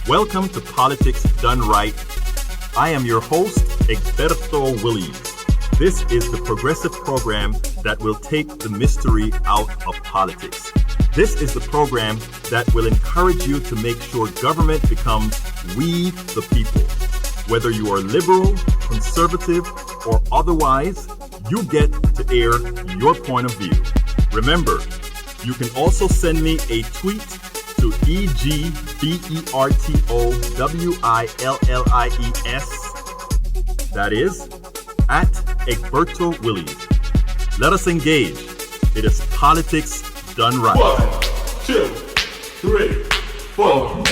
Welcome to Politics Done Right. I am your host, Egberto Willies. This is the progressive program that will take the mystery out of politics. This is the program that will encourage you to make sure government becomes we the people. Whether you are liberal, conservative, or otherwise, you get to air your point of view. Remember, you can also send me a tweet to EGBERTOWILLIES, that is, at Egberto Willies. Let us engage. It is politics done right. 1, 2, 3, 4.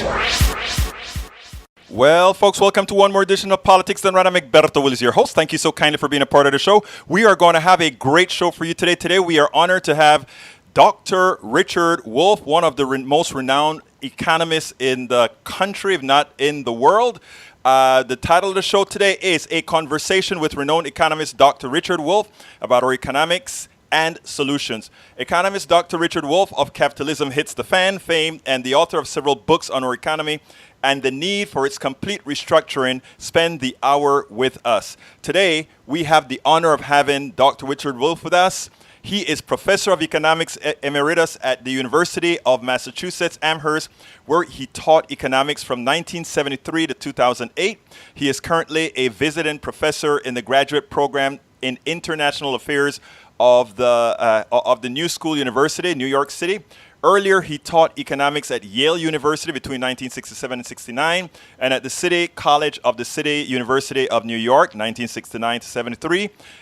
Well, folks, welcome to one more edition of Politics Done Right. I'm Egberto Willies, your host. Thank you so kindly for being a part of the show. We are going to have a great show for you today. Today, we are honored to have Dr. Richard Wolff, one of the most renowned economists in the country, if not in the world. The title of the show today is A Conversation with Renowned Economist Dr. Richard Wolff about our economics and solutions. Economist Dr. Richard Wolff of Capitalism hits the fan, fame, and the author of several books on our economy and the need for its complete restructuring, spend the hour with us. Today, we have the honor of having Dr. Richard Wolff with us. He is Professor of Economics Emeritus at the University of Massachusetts, Amherst, where he taught economics from 1973 to 2008. He is currently a visiting professor in the graduate program in international affairs of the New School University, New York City. Earlier, he taught economics at Yale University between 1967 and 69, and at the City College of the City University of New York, 1969 to 73.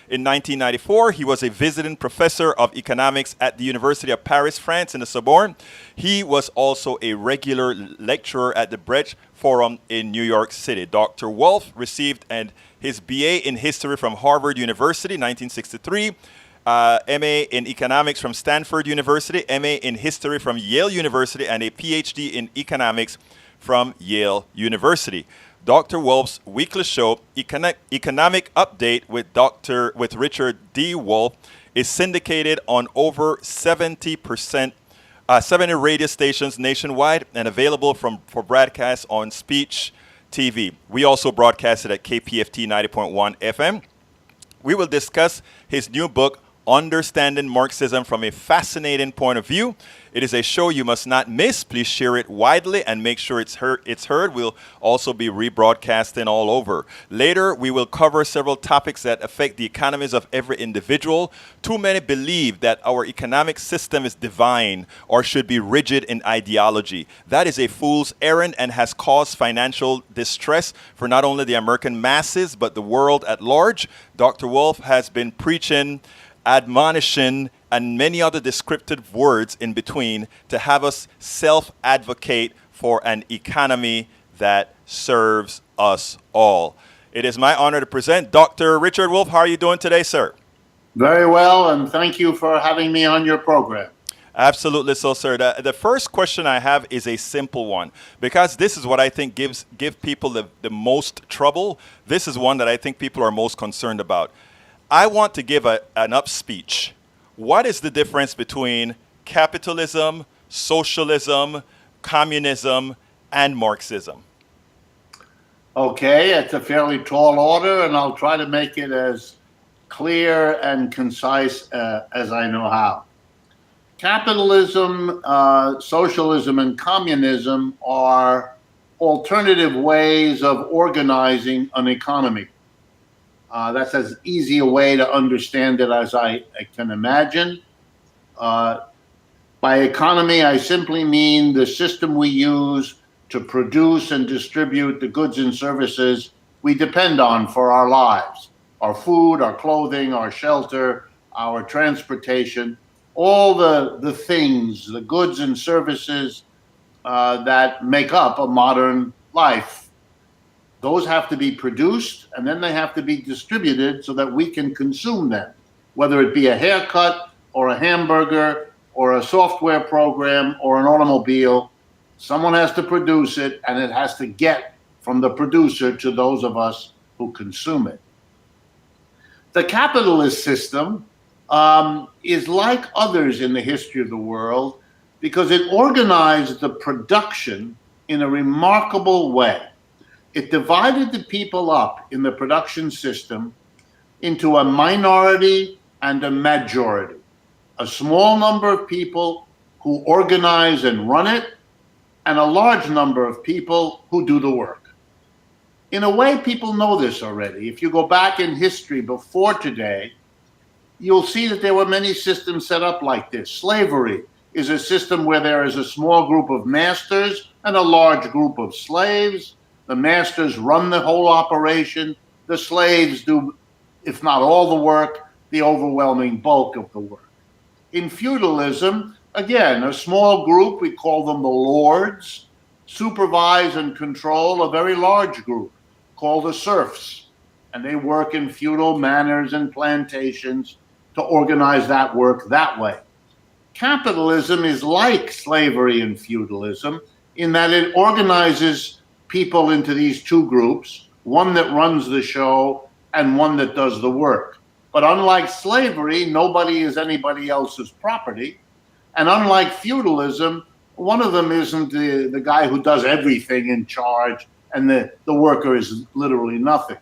In 1994, he was a visiting professor of economics at the University of Paris, France, in the Sorbonne. He was also a regular lecturer at the Brecht Forum in New York City. Dr. Wolff received his BA in history from Harvard University, 1963. MA in economics from Stanford University, MA in history from Yale University, and a PhD in economics from Yale University. Dr. Wolff's weekly show, Economic Update with Richard D. Wolff, is syndicated on over 70 radio stations nationwide and available for broadcast on Speech TV. We also broadcast it at KPFT 90.1 FM. We will discuss his new book, Understanding Marxism from a Fascinating Point of View. It is a show you must not miss. Please share it widely and make sure it's heard. We'll also be rebroadcasting all over. Later, we will cover several topics that affect the economies of every individual. Too many believe that our economic system is divine or should be rigid in ideology. That is a fool's errand and has caused financial distress for not only the American masses, but the world at large. Dr. Wolff has been preaching, admonishing, and many other descriptive words in between to have us self-advocate for an economy that serves us all. It is my honor to present Dr. Richard Wolff. How are you doing today, sir? Very well, and thank you for having me on your program. Absolutely so, sir. The first question I have is a simple one, because this is what I think give people the most trouble. This is one that I think people are most concerned about. I want to give an up speech. What is the difference between capitalism, socialism, communism, and Marxism? Okay, it's a fairly tall order, and I'll try to make it as clear and concise as I know how. Capitalism, socialism, and communism are alternative ways of organizing an economy. That's as easy a way to understand it as I can imagine. By economy, I simply mean the system we use to produce and distribute the goods and services we depend on for our lives. Our food, our clothing, our shelter, our transportation, all the things, the goods and services that make up a modern life. Those have to be produced, and then they have to be distributed so that we can consume them, whether it be a haircut or a hamburger or a software program or an automobile. Someone has to produce it, and it has to get from the producer to those of us who consume it. The capitalist system is like others in the history of the world because it organized the production in a remarkable way. It divided the people up in the production system into a minority and a majority. A small number of people who organize and run it, and a large number of people who do the work. In a way, people know this already. If you go back in history before today, you'll see that there were many systems set up like this. Slavery is a system where there is a small group of masters and a large group of slaves. The masters run the whole operation. The slaves do, if not all the work, the overwhelming bulk of the work. In feudalism, again, a small group, we call them the lords, supervise and control a very large group called the serfs. And they work in feudal manors and plantations to organize that work that way. Capitalism is like slavery and feudalism in that it organizes people into these two groups, one that runs the show and one that does the work. But unlike slavery, nobody is anybody else's property. And unlike feudalism, one of them isn't the guy who does everything in charge and the worker is literally nothing.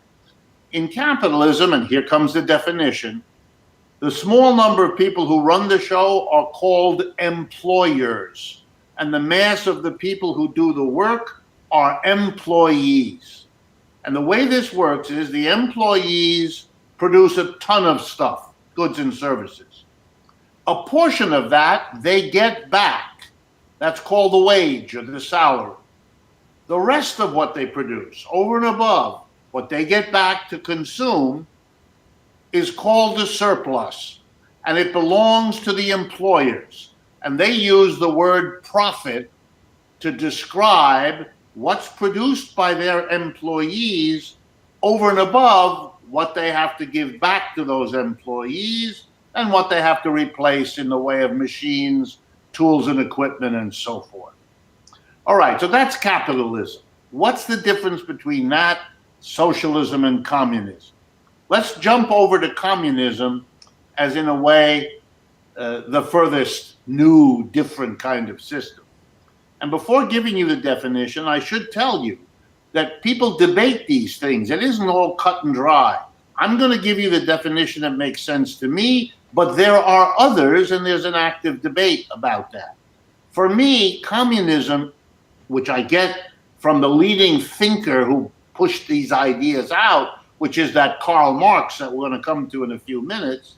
In capitalism, and here comes the definition, the small number of people who run the show are called employers, and the mass of the people who do the work are employees. And the way this works is the employees produce a ton of stuff, goods and services. A portion of that they get back. That's called the wage or the salary. The rest of what they produce, over and above what they get back to consume, is called the surplus, and it belongs to the employers. And they use the word profit to describe what's produced by their employees over and above what they have to give back to those employees and what they have to replace in the way of machines, tools and equipment, and so forth. All right, so that's capitalism. What's the difference between that, socialism, and communism? Let's jump over to communism as, in a way, the furthest new, different kind of system. And before giving you the definition, I should tell you that people debate these things. It isn't all cut and dry. I'm going to give you the definition that makes sense to me, but there are others, and there's an active debate about that. For me, communism, which I get from the leading thinker who pushed these ideas out, which is that Karl Marx that we're going to come to in a few minutes,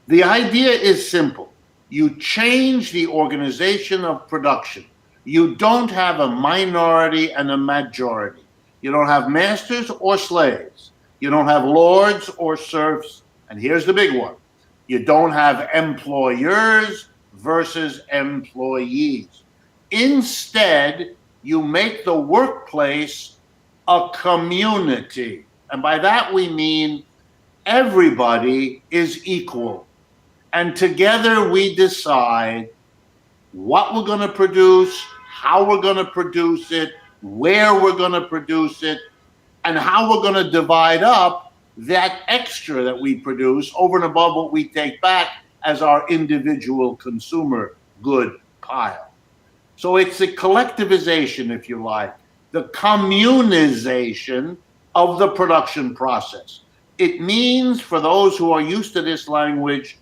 the idea is simple. You change the organization of production. You don't have a minority and a majority. You don't have masters or slaves. You don't have lords or serfs. And here's the big one. You don't have employers versus employees. Instead, you make the workplace a community. And by that we mean everybody is equal. And together we decide what we're going to produce, how we're going to produce it, where we're going to produce it, and how we're going to divide up that extra that we produce over and above what we take back as our individual consumer good pile. So it's a collectivization, if you like, the communization of the production process. It means, for those who are used to this language,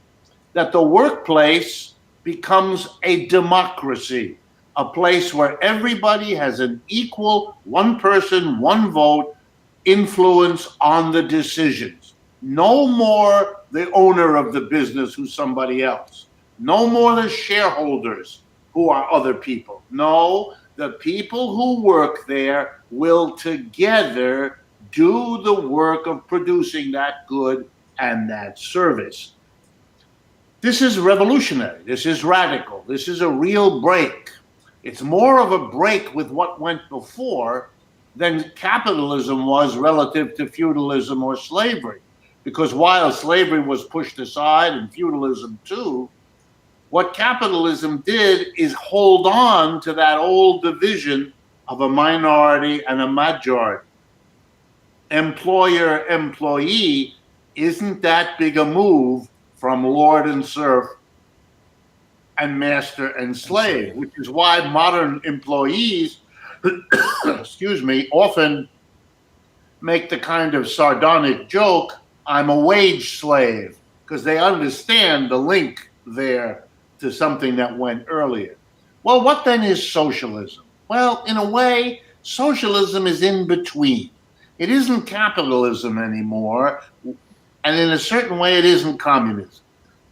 that the workplace becomes a democracy, a place where everybody has an equal, one person, one vote, influence on the decisions. No more the owner of the business who's somebody else. No more the shareholders who are other people. No, the people who work there will together do the work of producing that good and that service. This is revolutionary. This is radical. This is a real break. It's more of a break with what went before than capitalism was relative to feudalism or slavery. Because while slavery was pushed aside and feudalism too, what capitalism did is hold on to that old division of a minority and a majority. Employer-employee isn't that big a move from lord and serf and master and slave, which is why modern employees, excuse me, often make the kind of sardonic joke, I'm a wage slave, because they understand the link there to something that went earlier. Well, what then is socialism? Well, in a way, socialism is in between. It isn't capitalism anymore, and in a certain way, it isn't communism.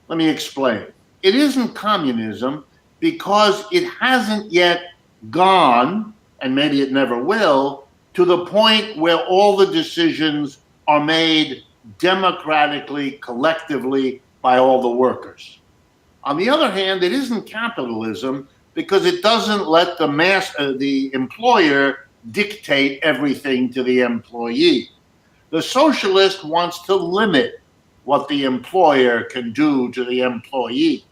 Let me explain. It isn't communism because it hasn't yet gone, and maybe it never will, to the point where all the decisions are made democratically, collectively, by all the workers. On the other hand, it isn't capitalism because it doesn't let the employer dictate everything to the employee. The socialist wants to limit what the employer can do to the employee.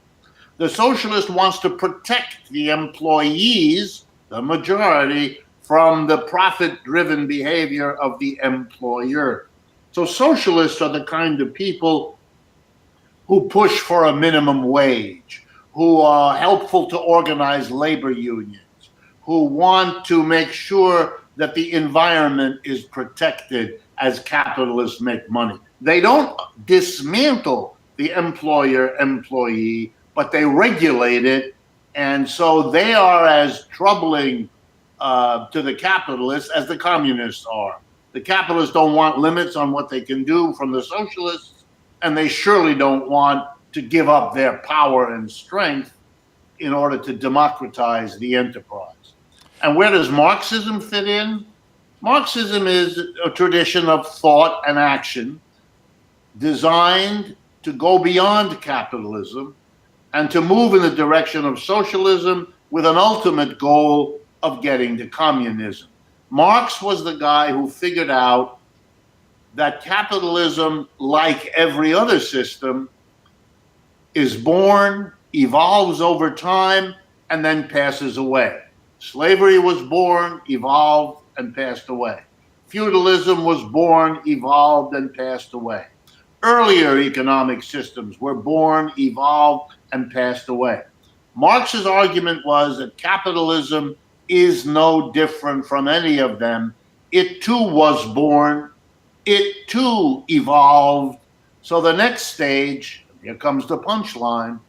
The socialist wants to protect the employees, the majority, from the profit-driven behavior of the employer. So socialists are the kind of people who push for a minimum wage, who are helpful to organize labor unions, who want to make sure that the environment is protected as capitalists make money. They don't dismantle the employer-employee, but they regulate it, and so they are as troubling to the capitalists as the communists are. The capitalists don't want limits on what they can do from the socialists, and they surely don't want to give up their power and strength in order to democratize the enterprise. And where does Marxism fit in? Marxism is a tradition of thought and action designed to go beyond capitalism and to move in the direction of socialism with an ultimate goal of getting to communism. Marx was the guy who figured out that capitalism, like every other system, is born, evolves over time, and then passes away. Slavery was born, evolved, and passed away. Feudalism was born, evolved, and passed away. Earlier economic systems were born, evolved, and passed away. Marx's argument was that capitalism is no different from any of them. It too was born, it too evolved. So the next stage, here comes the punchline,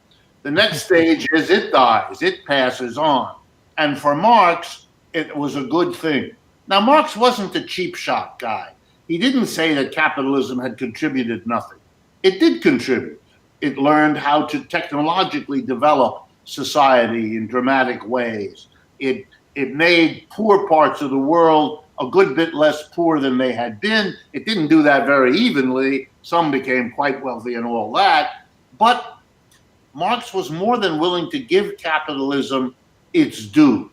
the next stage is it dies, it passes on. And for Marx, it was a good thing. Now, Marx wasn't a cheap shot guy. He didn't say that capitalism had contributed nothing. It did contribute. It learned how to technologically develop society in dramatic ways. It made poor parts of the world a good bit less poor than they had been. It didn't do that very evenly. Some became quite wealthy and all that. But Marx was more than willing to give capitalism its due.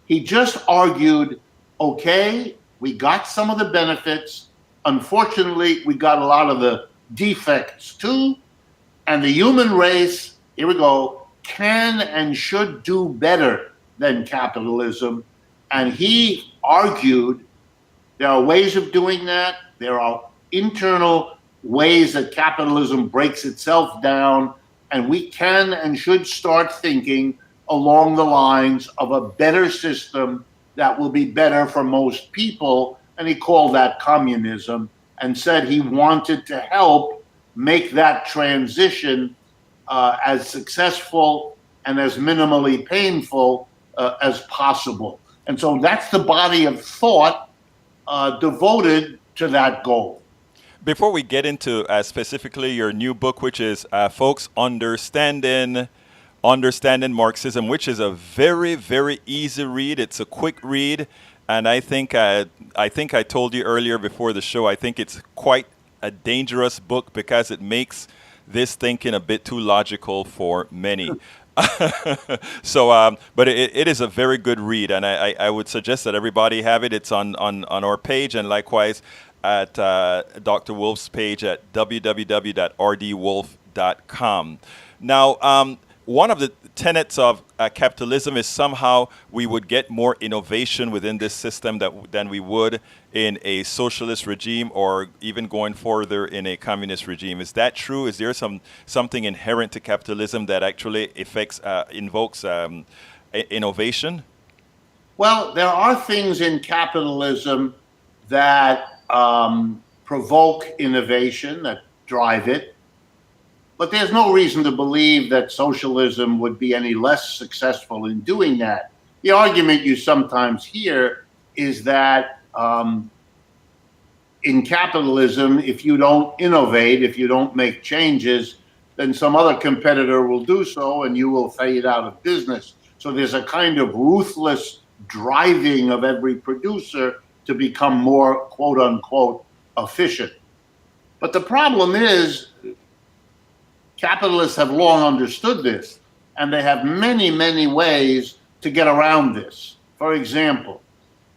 He just argued, okay, we got some of the benefits. Unfortunately, we got a lot of the defects too. And the human race, here we go, can and should do better than capitalism. And he argued there are ways of doing that. There are internal ways that capitalism breaks itself down. And we can and should start thinking along the lines of a better system that will be better for most people. And he called that communism and said he wanted to help make that transition as successful and as minimally painful as possible. And so that's the body of thought devoted to that goal. Before we get into specifically your new book, which is, folks, Understanding Marxism, which is a very, very easy read. It's a quick read. And I think I told you earlier before the show, I think it's quite a dangerous book because it makes this thinking a bit too logical for many. But it is a very good read, and I would suggest that everybody have it. It's on our page, and likewise at Dr. Wolff's page at www.rdwolff.com. Now, one of the tenets of capitalism is somehow we would get more innovation within this system than we would in a socialist regime, or even going further in a communist regime. Is that true? Is there something inherent to capitalism that actually invokes innovation? Well, there are things in capitalism that provoke innovation, that drive it. But there's no reason to believe that socialism would be any less successful in doing that. The argument you sometimes hear is that in capitalism, if you don't innovate, if you don't make changes, then some other competitor will do so and you will fade out of business. So there's a kind of ruthless driving of every producer to become more, quote unquote, efficient. But the problem is, capitalists have long understood this, and they have many, many ways to get around this. For example,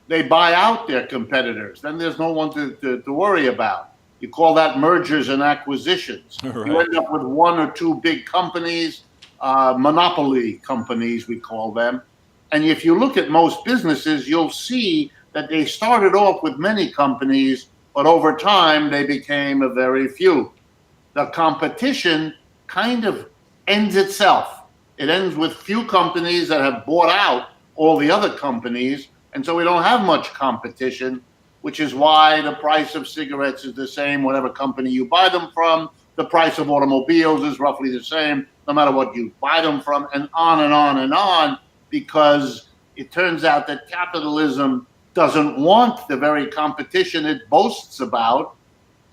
they buy out their competitors. Then there's no one to worry about. You call that mergers and acquisitions. Right. You end up with one or two big companies, monopoly companies, we call them. And if you look at most businesses, you'll see that they started off with many companies, but over time they became a very few. The competition kind of ends itself. It ends with few companies that have bought out all the other companies, and so we don't have much competition, which is why the price of cigarettes is the same whatever company you buy them from. The price of automobiles is roughly the same no matter what you buy them from, and on and on and on, because it turns out that capitalism doesn't want the very competition it boasts about,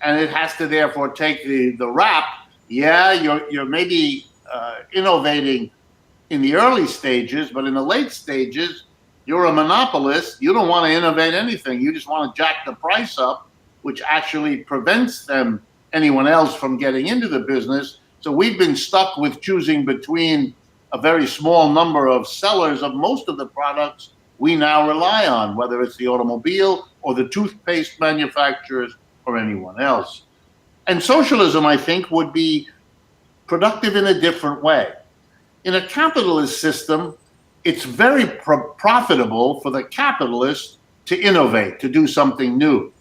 and it has to therefore take the rap. Yeah, you're maybe innovating in the early stages, but in the late stages, you're a monopolist. You don't want to innovate anything. You just want to jack the price up, which actually prevents anyone else from getting into the business. So we've been stuck with choosing between a very small number of sellers of most of the products we now rely on, whether it's the automobile or the toothpaste manufacturers or anyone else. And socialism, I think, would be productive in a different way. In a capitalist system, it's very profitable for the capitalist to innovate, to do something new.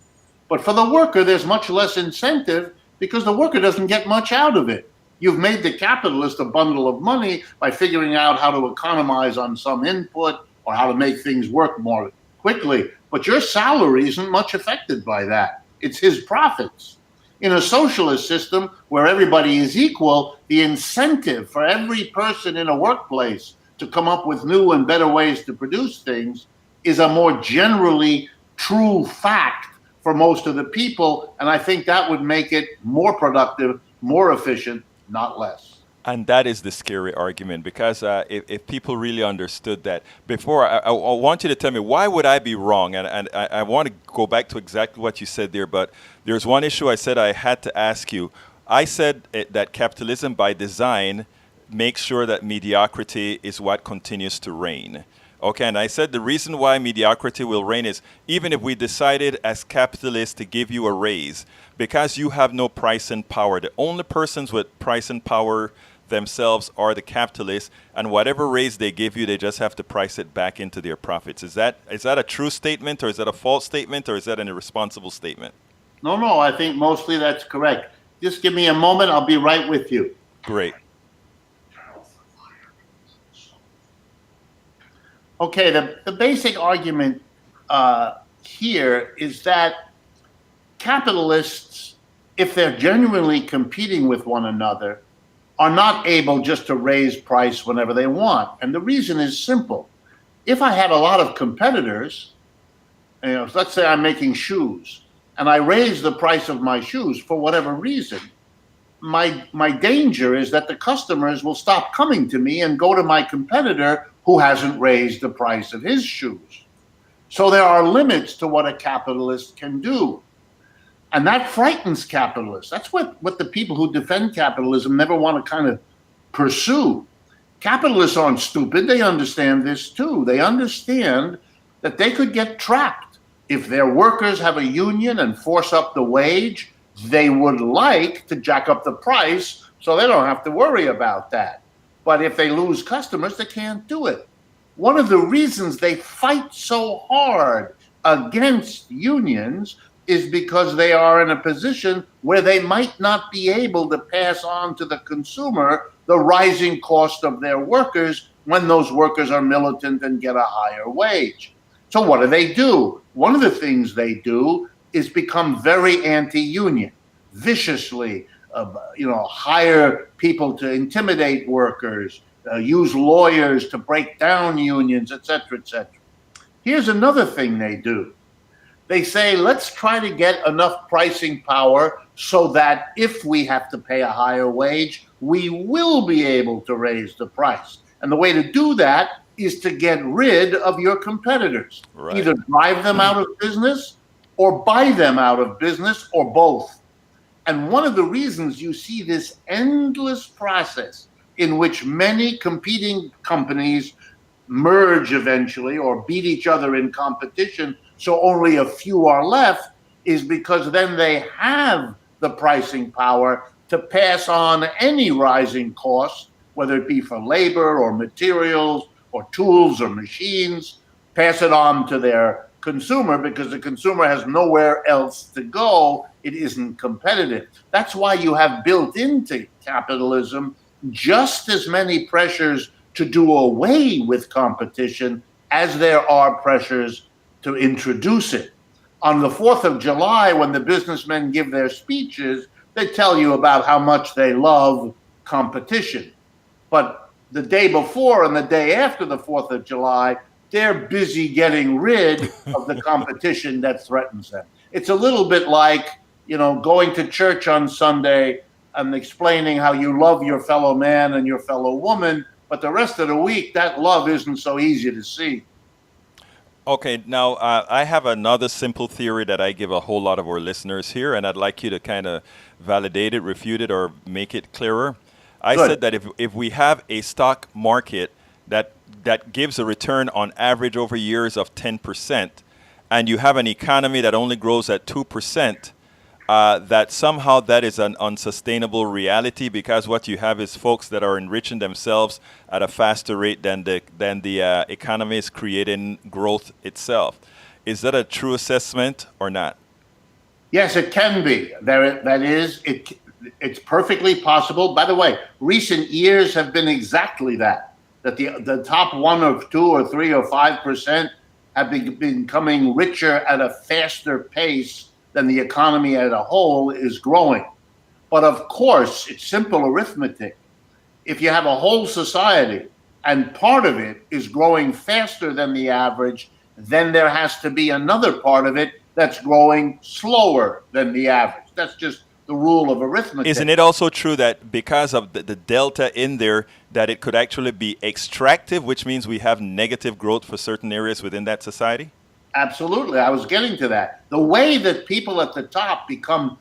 But for the worker, there's much less incentive because the worker doesn't get much out of it. You've made the capitalist a bundle of money by figuring out how to economize on some input or how to make things work more quickly. But your salary isn't much affected by that. It's his profits. In a socialist system where everybody is equal, the incentive for every person in a workplace to come up with new and better ways to produce things is a more generally true fact for most of the people. And I think that would make it more productive, more efficient, not less. And that is the scary argument, because if people really understood that before, I want you to tell me, why would I be wrong? And I want to go back to exactly what you said there, but there's one issue I said I had to ask you. I said that capitalism by design makes sure that mediocrity is what continues to reign. Okay, and I said the reason why mediocrity will reign is even if we decided as capitalists to give you a raise, because you have no price and power. The only persons with price and power themselves are the capitalists, and whatever raise they give you, they just have to price it back into their profits. Is that a true statement, or is that a false statement, or is that an irresponsible statement? No, I think mostly that's correct. Just give me a moment, I'll be right with you. Great. Okay, the basic argument here is that capitalists, if they're genuinely competing with one another, are not able just to raise price whenever they want. And the reason is simple. If I had a lot of competitors, let's say I'm making shoes, and I raise the price of my shoes for whatever reason, my danger is that the customers will stop coming to me and go to my competitor who hasn't raised the price of his shoes. So there are limits to what a capitalist can do. And that frightens capitalists. That's what the people who defend capitalism never want to kind of pursue. Capitalists aren't stupid. They understand this too. They understand that they could get trapped. If their workers have a union and force up the wage, they would like to jack up the price so they don't have to worry about that. But if they lose customers, they can't do it. One of the reasons they fight so hard against unions is because they are in a position where they might not be able to pass on to the consumer the rising cost of their workers when those workers are militant and get a higher wage. So what do? One of the things they do is become very anti-union, viciously, hire people to intimidate workers, use lawyers to break down unions, et cetera, et cetera. Here's another thing they do. They say, let's try to get enough pricing power so that if we have to pay a higher wage, we will be able to raise the price. And the way to do that is to get rid of your competitors. Right. Either drive them out of business or buy them out of business or both. And one of the reasons you see this endless process in which many competing companies merge eventually or beat each other in competition, so only a few are left, is because then they have the pricing power to pass on any rising costs, whether it be for labor or materials or tools or machines, pass it on to their consumer because the consumer has nowhere else to go. It isn't competitive. That's why you have built into capitalism just as many pressures to do away with competition as there are pressures to introduce it. On the 4th of July, when the businessmen give their speeches, they tell you about how much they love competition. But the day before and the day after the 4th of July, they're busy getting rid of the competition that threatens them. It's a little bit like, going to church on Sunday and explaining how you love your fellow man and your fellow woman, but the rest of the week, that love isn't so easy to see. Okay, now I have another simple theory that I give a whole lot of our listeners here, and I'd like you to kind of validate it, refute it, or make it clearer. I said that if we have a stock market that gives a return on average over years of 10%, and you have an economy that only grows at 2%, that somehow that is an unsustainable reality because what you have is folks that are enriching themselves at a faster rate than the economy is creating growth itself. Is that a true assessment or not? Yes, it can be. It's perfectly possible. By the way, recent years have been exactly that the top 1 or 2 or 3 or 5% have been becoming richer at a faster pace than the economy as a whole is growing. But of course, it's simple arithmetic. If you have a whole society and part of it is growing faster than the average, then there has to be another part of it that's growing slower than the average. That's just the rule of arithmetic. Isn't it also true that because of the delta in there, that it could actually be extractive, which means we have negative growth for certain areas within that society? Absolutely. I was getting to that. The way that people at the top become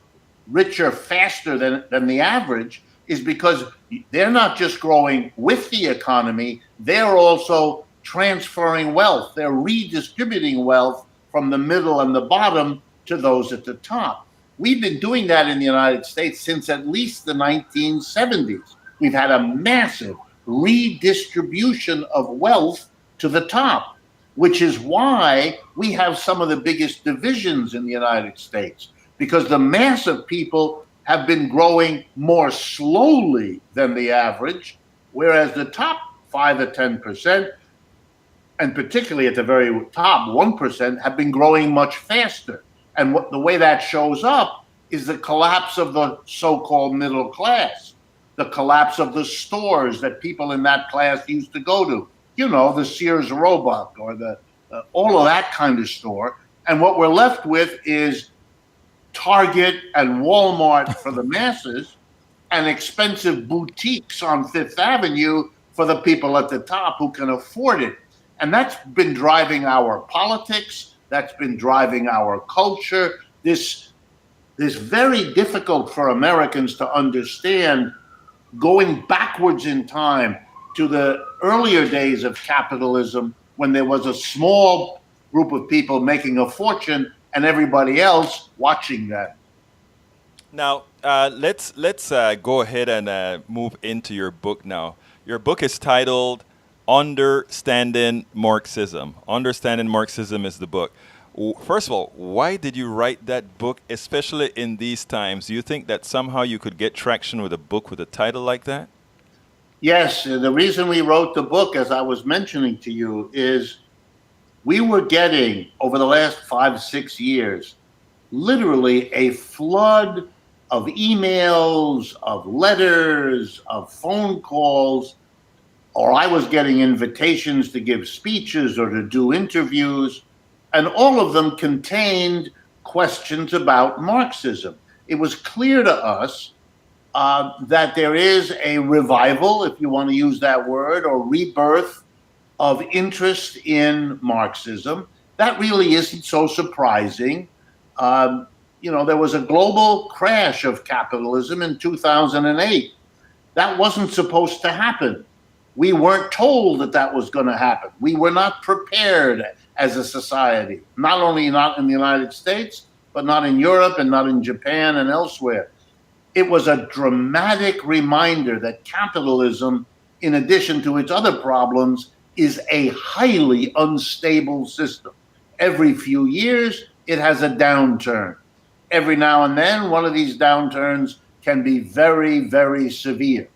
richer faster than the average is because they're not just growing with the economy, they're also transferring wealth. They're redistributing wealth from the middle and the bottom to those at the top. We've been doing that in the United States since at least the 1970s. We've had a massive redistribution of wealth to the top, which is why we have some of the biggest divisions in the United States, because the mass of people have been growing more slowly than the average, whereas the top 5 or 10%, and particularly at the very top 1%, have been growing much faster. And the way that shows up is the collapse of the so-called middle class, the collapse of the stores that people in that class used to go to. The Sears Roebuck or all of that kind of store. And what we're left with is Target and Walmart for the masses and expensive boutiques on Fifth Avenue for the people at the top who can afford it. And that's been driving our politics. That's been driving our culture. This very difficult for Americans to understand, going backwards in time to the earlier days of capitalism when there was a small group of people making a fortune and everybody else watching that. Now, let's go ahead and move into your book now. Your book is titled Understanding Marxism. Understanding Marxism is the book. First of all, why did you write that book, especially in these times? Do you think that somehow you could get traction with a book with a title like that? Yes, the reason we wrote the book, as I was mentioning to you, is we were getting, over the last 5-6 years, literally a flood of emails, of letters, of phone calls, or I was getting invitations to give speeches or to do interviews, and all of them contained questions about Marxism. It was clear to us that there is a revival, if you want to use that word, or rebirth of interest in Marxism. That really isn't so surprising. There was a global crash of capitalism in 2008. That wasn't supposed to happen. We weren't told that that was going to happen. We were not prepared as a society, not only not in the United States, but not in Europe and not in Japan and elsewhere. It was a dramatic reminder that capitalism, in addition to its other problems, is a highly unstable system. Every few years, it has a downturn. Every now and then, one of these downturns can be very, very severe.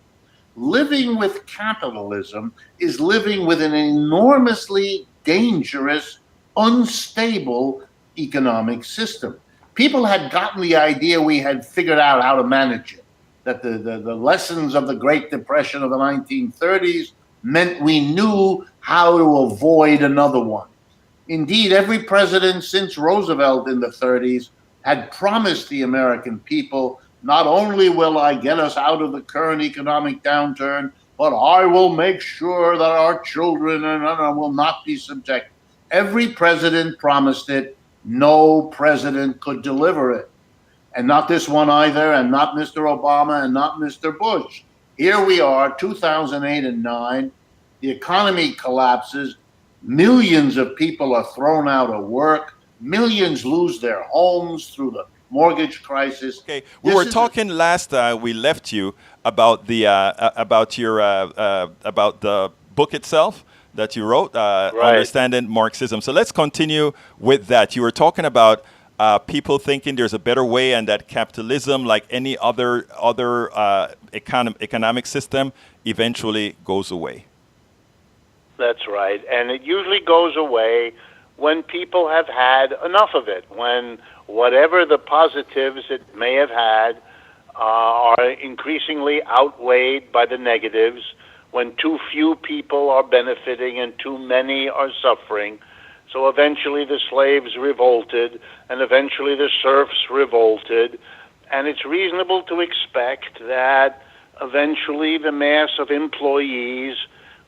Living with capitalism is living with an enormously dangerous, unstable economic system. People had gotten the idea we had figured out how to manage it, that the lessons of the Great Depression of the 1930s meant we knew how to avoid another one. Indeed, every president since Roosevelt in the 30s had promised the American people, not only will I get us out of the current economic downturn, but I will make sure that our children will not be subject. Every president promised it. No president could deliver it. And not this one either, and not Mr. Obama, and not Mr. Bush. Here we are, 2008 and 9. The economy collapses. Millions of people are thrown out of work. Millions lose their homes through the mortgage crisis. Okay, we were talking last. We left you about the about the book itself that you wrote, Right. Understanding Marxism. So let's continue with that. You were talking about people thinking there's a better way, and that capitalism, like any other economic system, eventually goes away. That's right. And it usually goes away when people have had enough of it, when whatever the positives it may have had are increasingly outweighed by the negatives, when too few people are benefiting and too many are suffering. So eventually the slaves revolted, and eventually the serfs revolted, and it's reasonable to expect that eventually the mass of employees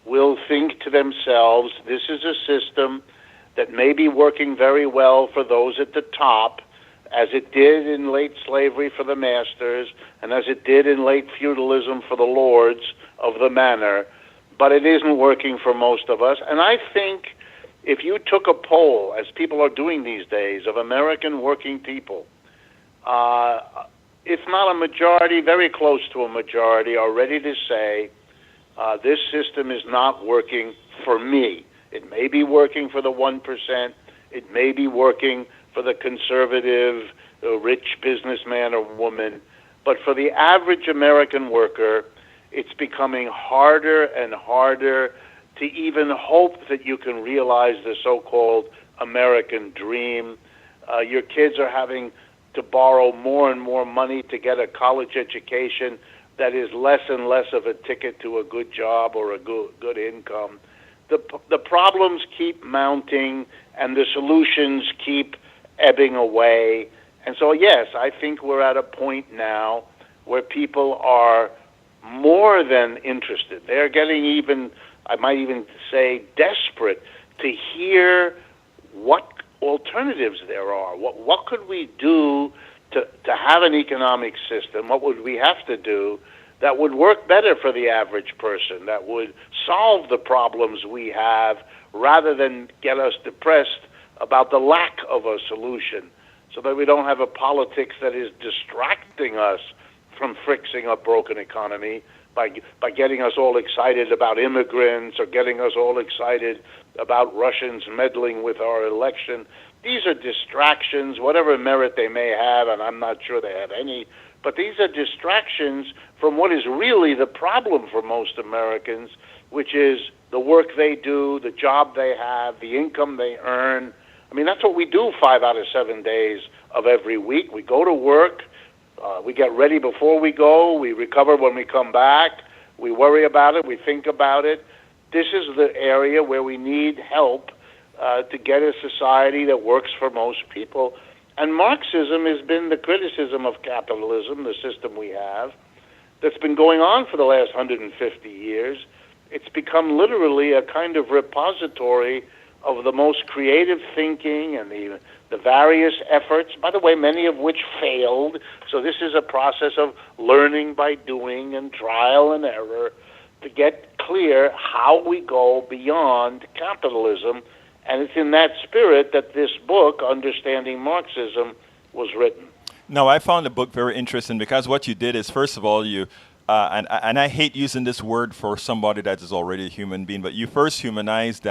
will think to themselves, this is a system that may be working very well for those at the top, as it did in late slavery for the masters, and as it did in late feudalism for the lords of the manor, but it isn't working for most of us. And I think if you took a poll, as people are doing these days, of American working people, if not a majority, very close to a majority, are ready to say, this system is not working for me. It may be working for the 1%. It may be working for the conservative, rich businessman or woman. But for the average American worker, it's becoming harder and harder to even hope that you can realize the so-called American dream. Your kids are having to borrow more and more money to get a college education that is less and less of a ticket to a good job or a good income. The problems keep mounting, and the solutions keep ebbing away. And so, yes, I think we're at a point now where people are more than interested. They're getting even, I might even say, desperate to hear what alternatives there are. What could we do to have an economic system? What would we have to do that would work better for the average person, that would solve the problems we have rather than get us depressed about the lack of a solution, so that we don't have a politics that is distracting us from fixing a broken economy, by getting us all excited about immigrants or getting us all excited about Russians meddling with our election. These are distractions, whatever merit they may have, and I'm not sure they have any, but these are distractions from what is really the problem for most Americans, which is the work they do, the job they have, the income they earn. I mean, that's what we do 5 out of 7 days of every week. We go to work, we get ready before we go, we recover when we come back, we worry about it, we think about it. This is the area where we need help to get a society that works for most people. And Marxism has been the criticism of capitalism, the system we have, that's been going on for the last 150 years. It's become literally a kind of repository of the most creative thinking and the various efforts, by the way, many of which failed. So this is a process of learning by doing and trial and error to get clear how we go beyond capitalism. And it's in that spirit that this book, Understanding Marxism, was written. No, I found the book very interesting because what you did is, first of all, you and I hate using this word for somebody that is already a human being, but you first humanized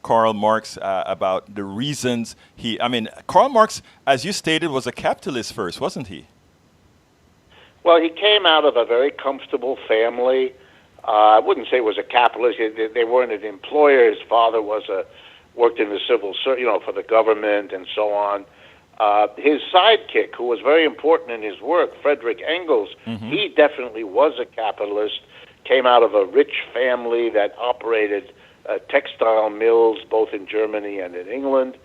Karl Marx about the reasons Karl Marx, as you stated, was a capitalist first, wasn't he? Well, he came out of a very comfortable family. I wouldn't say he was a capitalist. They weren't an employer. His father worked in the civil service, for the government and so on. His sidekick, who was very important in his work, Friedrich Engels, he definitely was a capitalist, came out of a rich family that operated textile mills both in Germany and in England.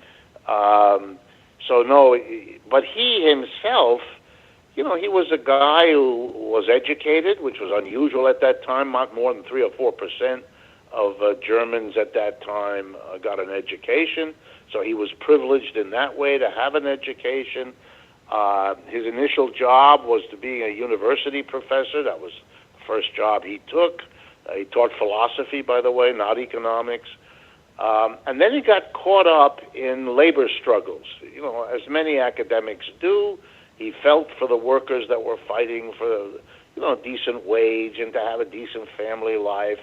But he himself, he was a guy who was educated, which was unusual at that time. Not more than 3 or 4% of Germans at that time got an education. So he was privileged in that way to have an education. His initial job was to be a university professor. That was the first job he took. He taught philosophy, by the way, not economics. And then he got caught up in labor struggles. As many academics do, he felt for the workers that were fighting for a decent wage and to have a decent family life.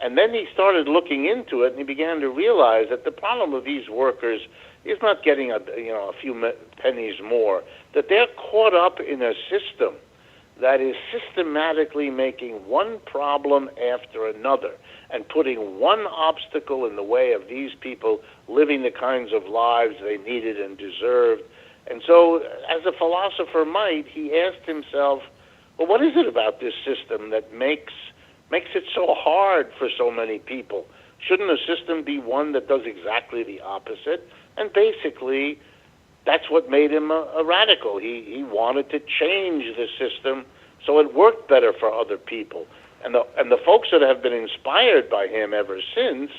And then he started looking into it, and he began to realize that the problem of these workers is not getting a few pennies more, that they're caught up in a system that is systematically making one problem after another and putting one obstacle in the way of these people living the kinds of lives they needed and deserved. And so, as a philosopher might, he asked himself, well, what is it about this system that makes it so hard for so many people? Shouldn't a system be one that does exactly the opposite? And basically, that's what made him a radical. He wanted to change the system so it worked better for other people. And the folks that have been inspired by him ever since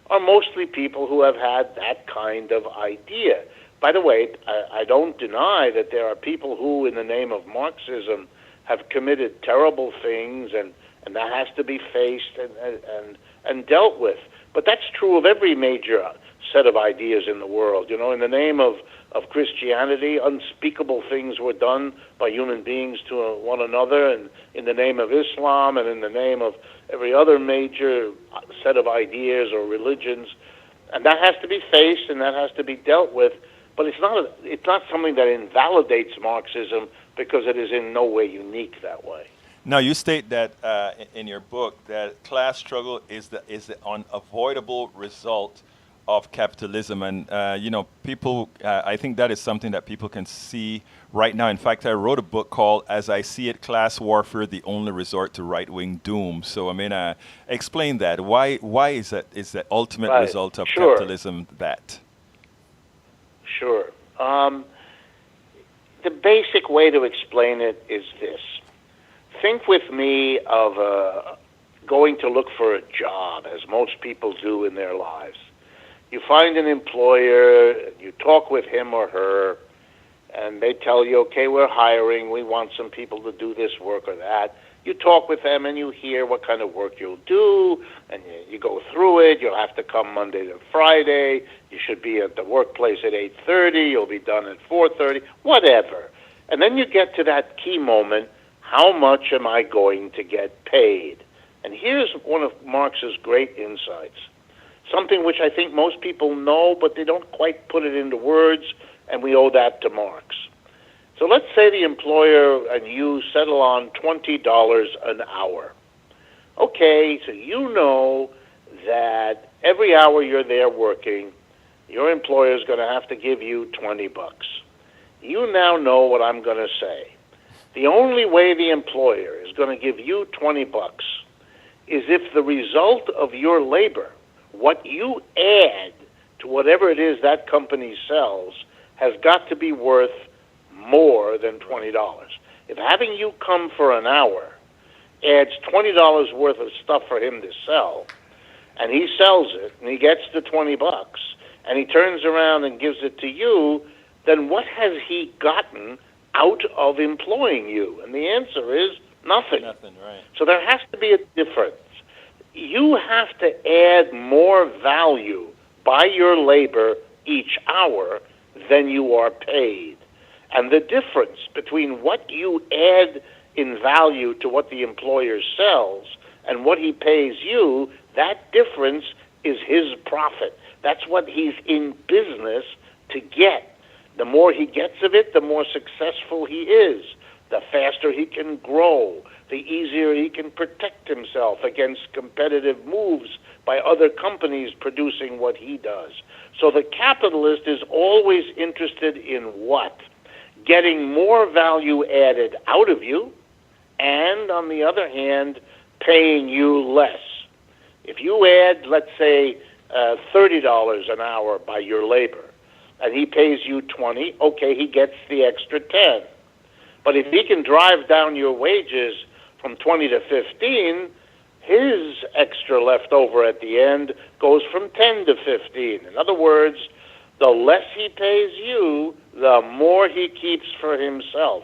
are mostly people who have had that kind of idea. By the way, I don't deny that there are people who, in the name of Marxism, have committed terrible things, and that has to be faced and dealt with. But that's true of every major set of ideas in the world. In the name of Christianity, unspeakable things were done by human beings to one another, and in the name of Islam, and in the name of every other major set of ideas or religions. And that has to be faced, and that has to be dealt with. But it's not something that invalidates Marxism, because it is in no way unique that way. Now, you state that in your book that class struggle is the unavoidable result of capitalism, and people. I think that is something that people can see right now. In fact, I wrote a book called "As I See It: Class Warfare: The Only Resort to Right-Wing Doom." So, explain that. Why is that ultimate result of capitalism that? Sure. The basic way to explain it is this. Think with me of going to look for a job, as most people do in their lives. You find an employer, you talk with him or her, and they tell you, okay, we're hiring, we want some people to do this work or that. You talk with them and you hear what kind of work you'll do, and you go through it. You'll have to come Monday to Friday. You should be at the workplace at 8:30. You'll be done at 4:30, whatever. And then you get to that key moment. How much am I going to get paid? And here's one of Marx's great insights, something which I think most people know, but they don't quite put it into words, and we owe that to Marx. So let's say the employer and you settle on $20 an hour. Okay, so you know that every hour you're there working, your employer is going to have to give you $20. You now know what I'm going to say. The only way the employer is going to give you $20 is if the result of your labor, what you add to whatever it is that company sells, has got to be worth more than $20. If having you come for an hour adds $20 worth of stuff for him to sell, and he sells it, and he gets the $20, and he turns around and gives it to you, then what has he gotten out of employing you? And the answer is nothing. Nothing, right. So there has to be a difference. You have to add more value by your labor each hour than you are paid. And the difference between what you add in value to what the employer sells and what he pays you, that difference is his profit. That's what he's in business to get. The more he gets of it, the more successful he is. The faster he can grow, the easier he can protect himself against competitive moves by other companies producing what he does. So the capitalist is always interested in what? Getting more value added out of you, and on the other hand, paying you less. If you add, let's say, $30 an hour by your labor, and he pays you $20, okay, he gets the extra $10. But if he can drive down your wages from $20 to $15, his extra left over at the end goes from $10 to $15. In other words, the less he pays you, the more he keeps for himself.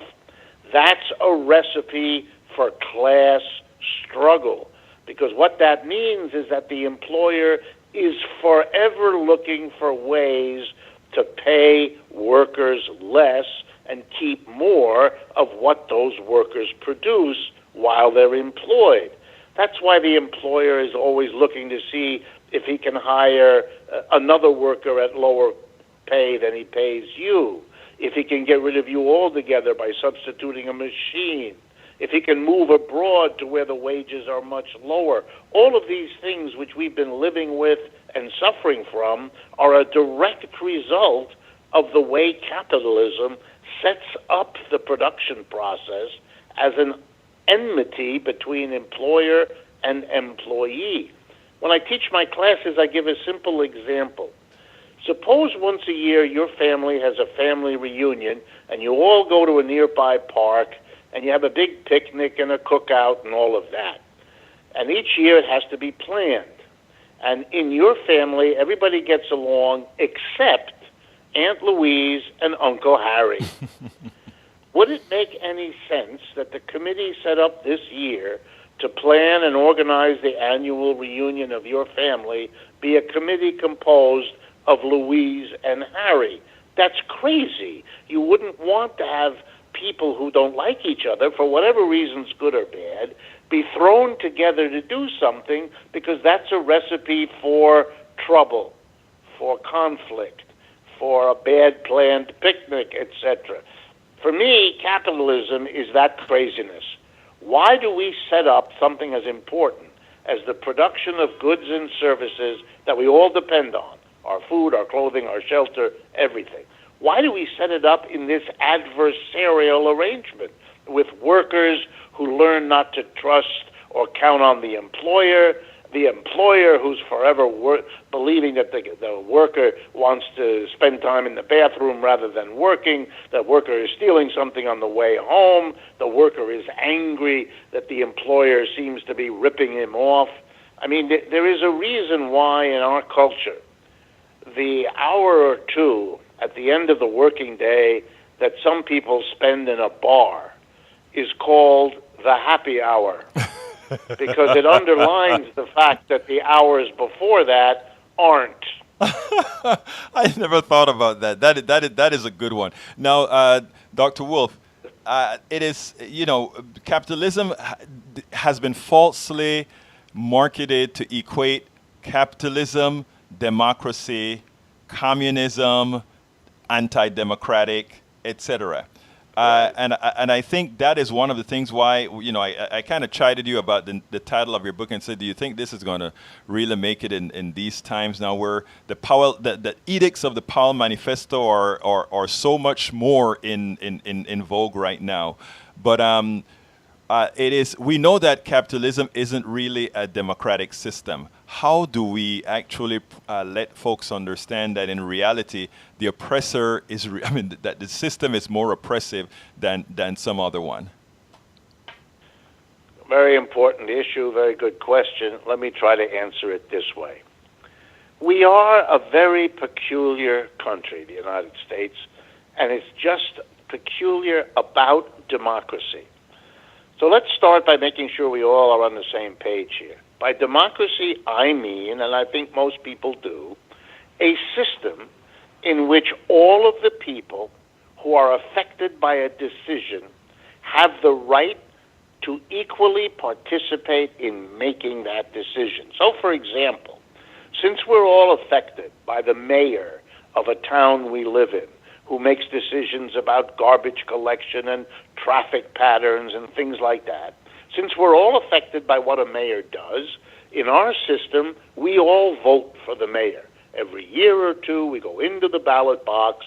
That's a recipe for class struggle, because what that means is that the employer is forever looking for ways to pay workers less and keep more of what those workers produce while they're employed. That's why the employer is always looking to see if he can hire another worker at lower pay than he pays you, if he can get rid of you altogether by substituting a machine, if he can move abroad to where the wages are much lower. All of these things which we've been living with and suffering from are a direct result of the way capitalism sets up the production process as an enmity between employer and employee. When I teach my classes, I give a simple example. Suppose once a year your family has a family reunion and you all go to a nearby park and you have a big picnic and a cookout and all of that. And each year it has to be planned. And in your family, everybody gets along except Aunt Louise and Uncle Harry. Would it make any sense that the committee set up this year to plan and organize the annual reunion of your family be a committee composed of Louise and Harry? That's crazy. You wouldn't want to have people who don't like each other, for whatever reasons, good or bad, be thrown together to do something, because that's a recipe for trouble, for conflict, for a bad planned picnic, etc. For me, capitalism is that craziness. Why do we set up something as important as the production of goods and services that we all depend on, our food, our clothing, our shelter, everything? Why do we set it up in this adversarial arrangement with workers who learn not to trust or count on the employer who's forever believing that the worker wants to spend time in the bathroom rather than working, the worker is stealing something on the way home, the worker is angry that the employer seems to be ripping him off? I mean, there is a reason why in our culture the hour or two at the end of the working day that some people spend in a bar is called the happy hour, because it underlines the fact that the hours before that aren't. I never thought about that. That is a good one. Now, Dr. Wolff, it is, capitalism has been falsely marketed to equate capitalism, democracy, communism, anti-democratic, etc. And I think that is one of the things why, I kind of chided you about the title of your book and said, do you think this is going to really make it in these times now where the edicts of the Powell Manifesto are so much more in vogue right now? But we know that capitalism isn't really a democratic system. How do we actually let folks understand that in reality, the oppressor that the system is more oppressive than some other one? Very important issue, very good question. Let me try to answer it this way. We are a very peculiar country, the United States, and it's just peculiar about democracy. So let's start by making sure we all are on the same page here. By democracy, I mean, and I think most people do, a system in which all of the people who are affected by a decision have the right to equally participate in making that decision. So, for example, since we're all affected by the mayor of a town we live in, who makes decisions about garbage collection and traffic patterns and things like that, since we're all affected by what a mayor does, in our system, we all vote for the mayor. Every year or two, we go into the ballot box,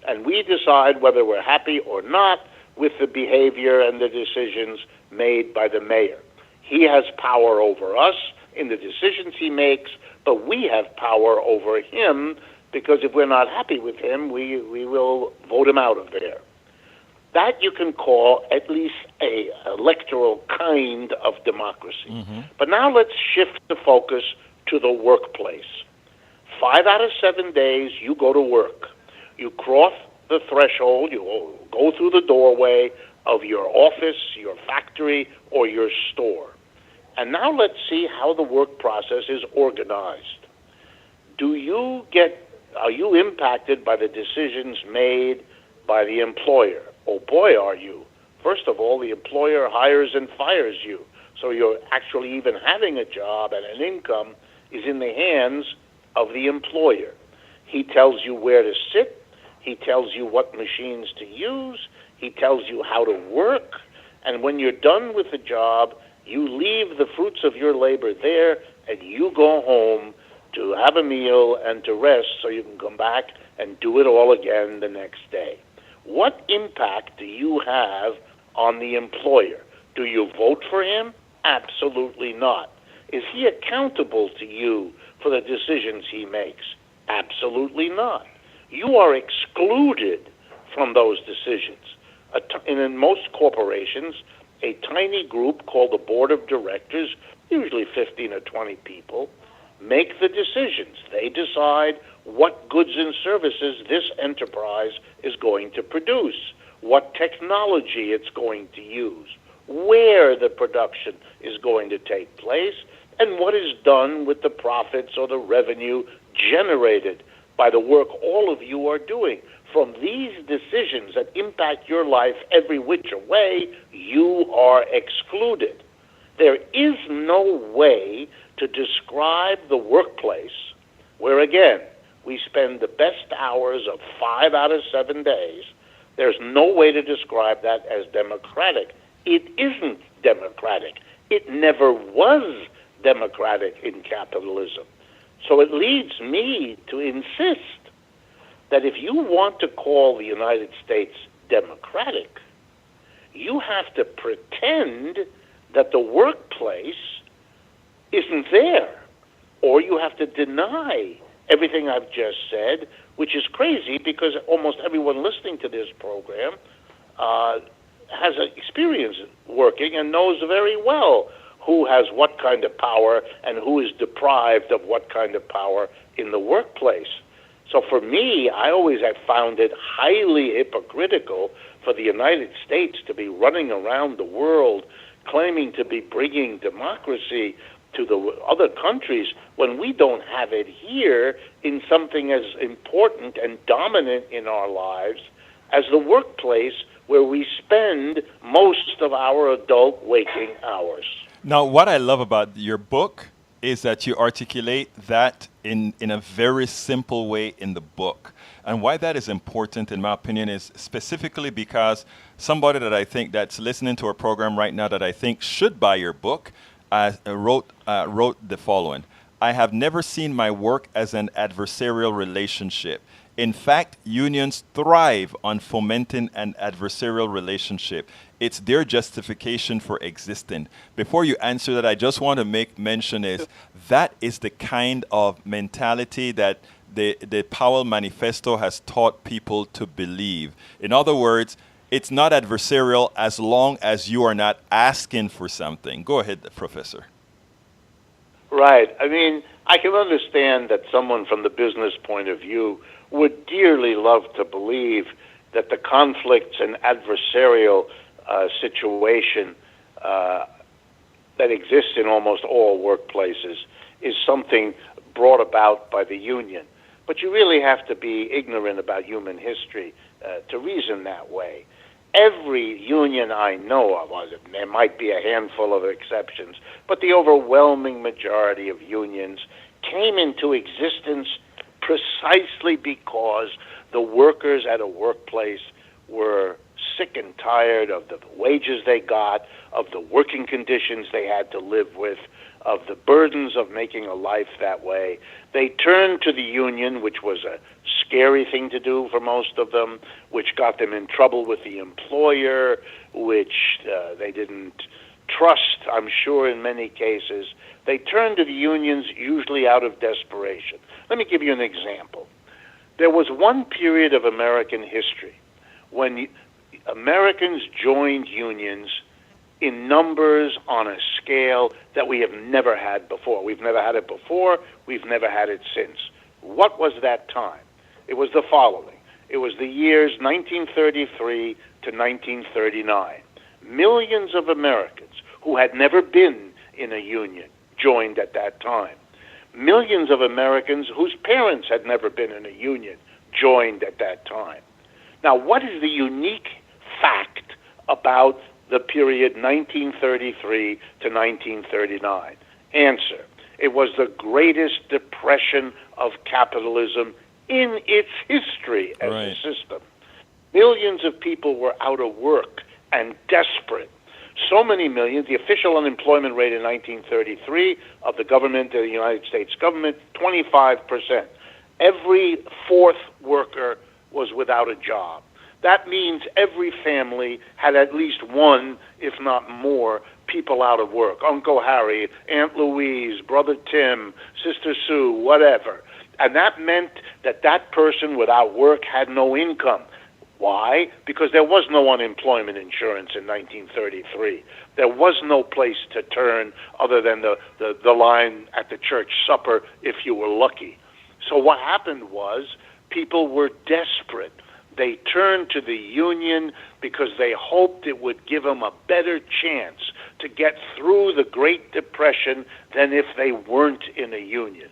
and we decide whether we're happy or not with the behavior and the decisions made by the mayor. He has power over us in the decisions he makes, but we have power over him because if we're not happy with him, we will vote him out of there. That you can call at least a electoral kind of democracy. Mm-hmm. But now let's shift the focus to the workplace. 5 out of 7 days, you go to work. You cross the threshold, you go through the doorway of your office, your factory, or your store. And now let's see how the work process is organized. Are you impacted by the decisions made by the employer? Oh boy, are you. First of all, the employer hires and fires you. So you're actually even having a job and an income is in the hands of the employer. He tells you where to sit. He tells you what machines to use. He tells you how to work. And when you're done with the job, you leave the fruits of your labor there and you go home to have a meal and to rest so you can come back and do it all again the next day. What impact do you have on the employer? Do you vote for him? Absolutely not. Is he accountable to you for the decisions he makes? Absolutely not. You are excluded from those decisions. In most corporations, a tiny group called the board of directors, usually 15 or 20 people, make the decisions. They decide what goods and services this enterprise is going to produce, what technology it's going to use, where the production is going to take place, and what is done with the profits or the revenue generated by the work all of you are doing. From these decisions that impact your life every which way, you are excluded. There is no way to describe the workplace where, again, we spend the best hours of 5 out of 7 days. There's no way to describe that as democratic. It isn't democratic. It never was democratic in capitalism. So it leads me to insist that if you want to call the United States democratic, you have to pretend that the workplace isn't there, or you have to deny everything I've just said, which is crazy because almost everyone listening to this program has an experience working and knows very well who has what kind of power and who is deprived of what kind of power in the workplace. So for me, I always have found it highly hypocritical for the United States to be running around the world claiming to be bringing democracy to the other countries when we don't have it here in something as important and dominant in our lives as the workplace where we spend most of our adult waking hours. Now, what I love about your book is that you articulate that in a very simple way in the book. And why that is important, in my opinion, is specifically because somebody that I think that's listening to our program right now that I think should buy your book wrote the following. I have never seen my work as an adversarial relationship. In fact, unions thrive on fomenting an adversarial relationship. It's their justification for existing. Before you answer that, I just want to make mention is that is the kind of mentality that the Powell Manifesto has taught people to believe. In other words, it's not adversarial as long as you are not asking for something. Go ahead, Professor. Right. I mean, I can understand that someone from the business point of view would dearly love to believe that the conflicts and adversarial situation that exists in almost all workplaces is something brought about by the union. But you really have to be ignorant about human history to reason that way. Every union I know of, there might be a handful of exceptions, but the overwhelming majority of unions came into existence precisely because the workers at a workplace were sick and tired of the wages they got, of the working conditions they had to live with, of the burdens of making a life that way. They turned to the union, which was a scary thing to do for most of them, which got them in trouble with the employer, which they didn't trust, I'm sure, in many cases. They turned to the unions usually out of desperation. Let me give you an example. There was one period of American history when Americans joined unions in numbers on a scale that we have never had before. We've never had it before. We've never had it since. What was that time? It was the following. It was the years 1933 to 1939. Millions of Americans who had never been in a union joined at that time. Millions of Americans whose parents had never been in a union joined at that time. Now, what is the unique fact about the period 1933 to 1939? Answer: it was the greatest depression of capitalism in its history as a system. Millions of people were out of work and desperate. So many millions, the official unemployment rate in 1933 of the government, the United States government, 25%. Every fourth worker was without a job. That means every family had at least one, if not more, people out of work. Uncle Harry, Aunt Louise, Brother Tim, Sister Sue, whatever. And that meant that that person without work had no income. Why? Because there was no unemployment insurance in 1933. There was no place to turn other than the line at the church supper if you were lucky. So what happened was people were desperate. They turned to the union because they hoped it would give them a better chance to get through the Great Depression than if they weren't in a union.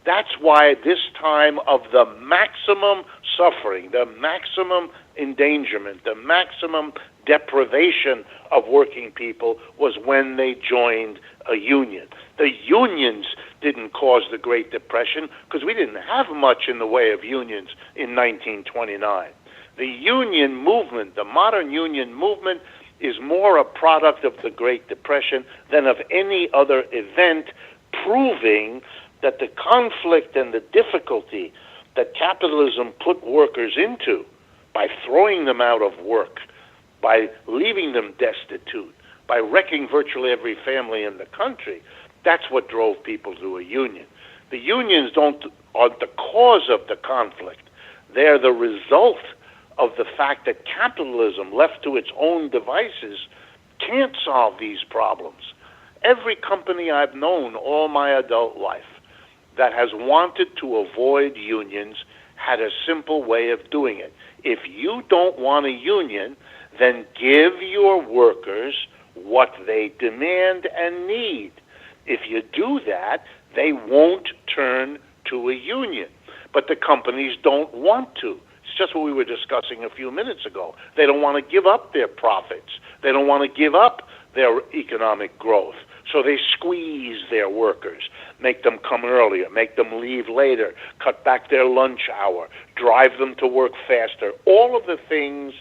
That's why this time of the maximum suffering, the maximum endangerment, the maximum deprivation of working people was when they joined a union. The unions didn't cause the Great Depression because we didn't have much in the way of unions in 1929. The union movement, the modern union movement, is more a product of the Great Depression than of any other event, proving that the conflict and the difficulty that capitalism put workers into by throwing them out of work, by leaving them destitute, by wrecking virtually every family in the country, that's what drove people to a union. The unions aren't the cause of the conflict. They're the result of the fact that capitalism, left to its own devices, can't solve these problems. Every company I've known all my adult life that has wanted to avoid unions had a simple way of doing it. If you don't want a union, then give your workers what they demand and need. If you do that, they won't turn to a union. But the companies don't want to. It's just what we were discussing a few minutes ago. They don't want to give up their profits. They don't want to give up their economic growth. So they squeeze their workers, make them come earlier, make them leave later, cut back their lunch hour, drive them to work faster. All of the things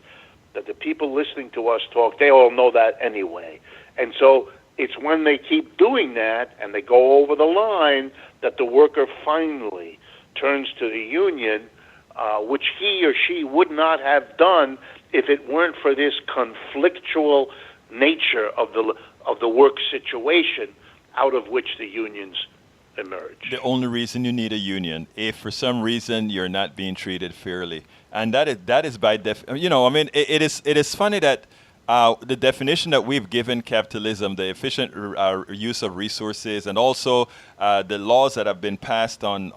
that the people listening to us talk, they all know that anyway. And so it's when they keep doing that and they go over the line that the worker finally turns to the union, which he or she would not have done if it weren't for this conflictual nature of the work situation out of which the unions emerge. The only reason you need a union, if for some reason you're not being treated fairly, and that is by it is funny that the definition that we've given capitalism, the efficient use of resources, and also the laws that have been passed on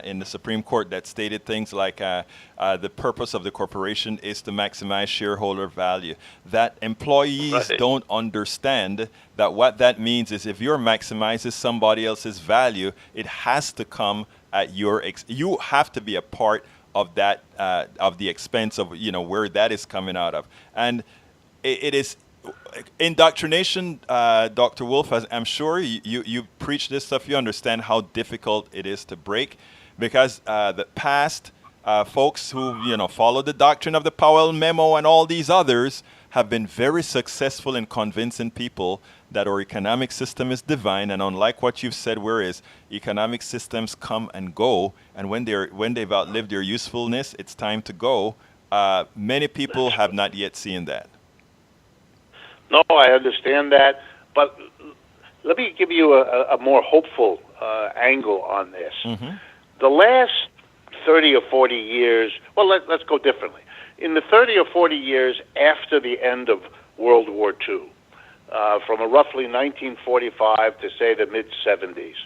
in the Supreme Court that stated things like the purpose of the corporation is to maximize shareholder value. That employees don't understand that what that means is if you're maximizing somebody else's value, it has to come at your you have to be a part of that of the expense of where that is coming out of. And it is indoctrination, Dr. Wolff, as I'm sure you preach this stuff, you understand how difficult it is to break, because the past folks who follow the doctrine of the Powell Memo and all these others have been very successful in convincing people that our economic system is divine, and unlike what you've said, whereas economic systems come and go, and when they've outlived their usefulness, it's time to go. Many people have not yet seen that. No, I understand that, but let me give you a more hopeful angle on this. Mm-hmm. The last 30 or 40 years, well, let's go differently. In the 30 or 40 years after the end of World War II, from roughly 1945 to, say, the mid-70s,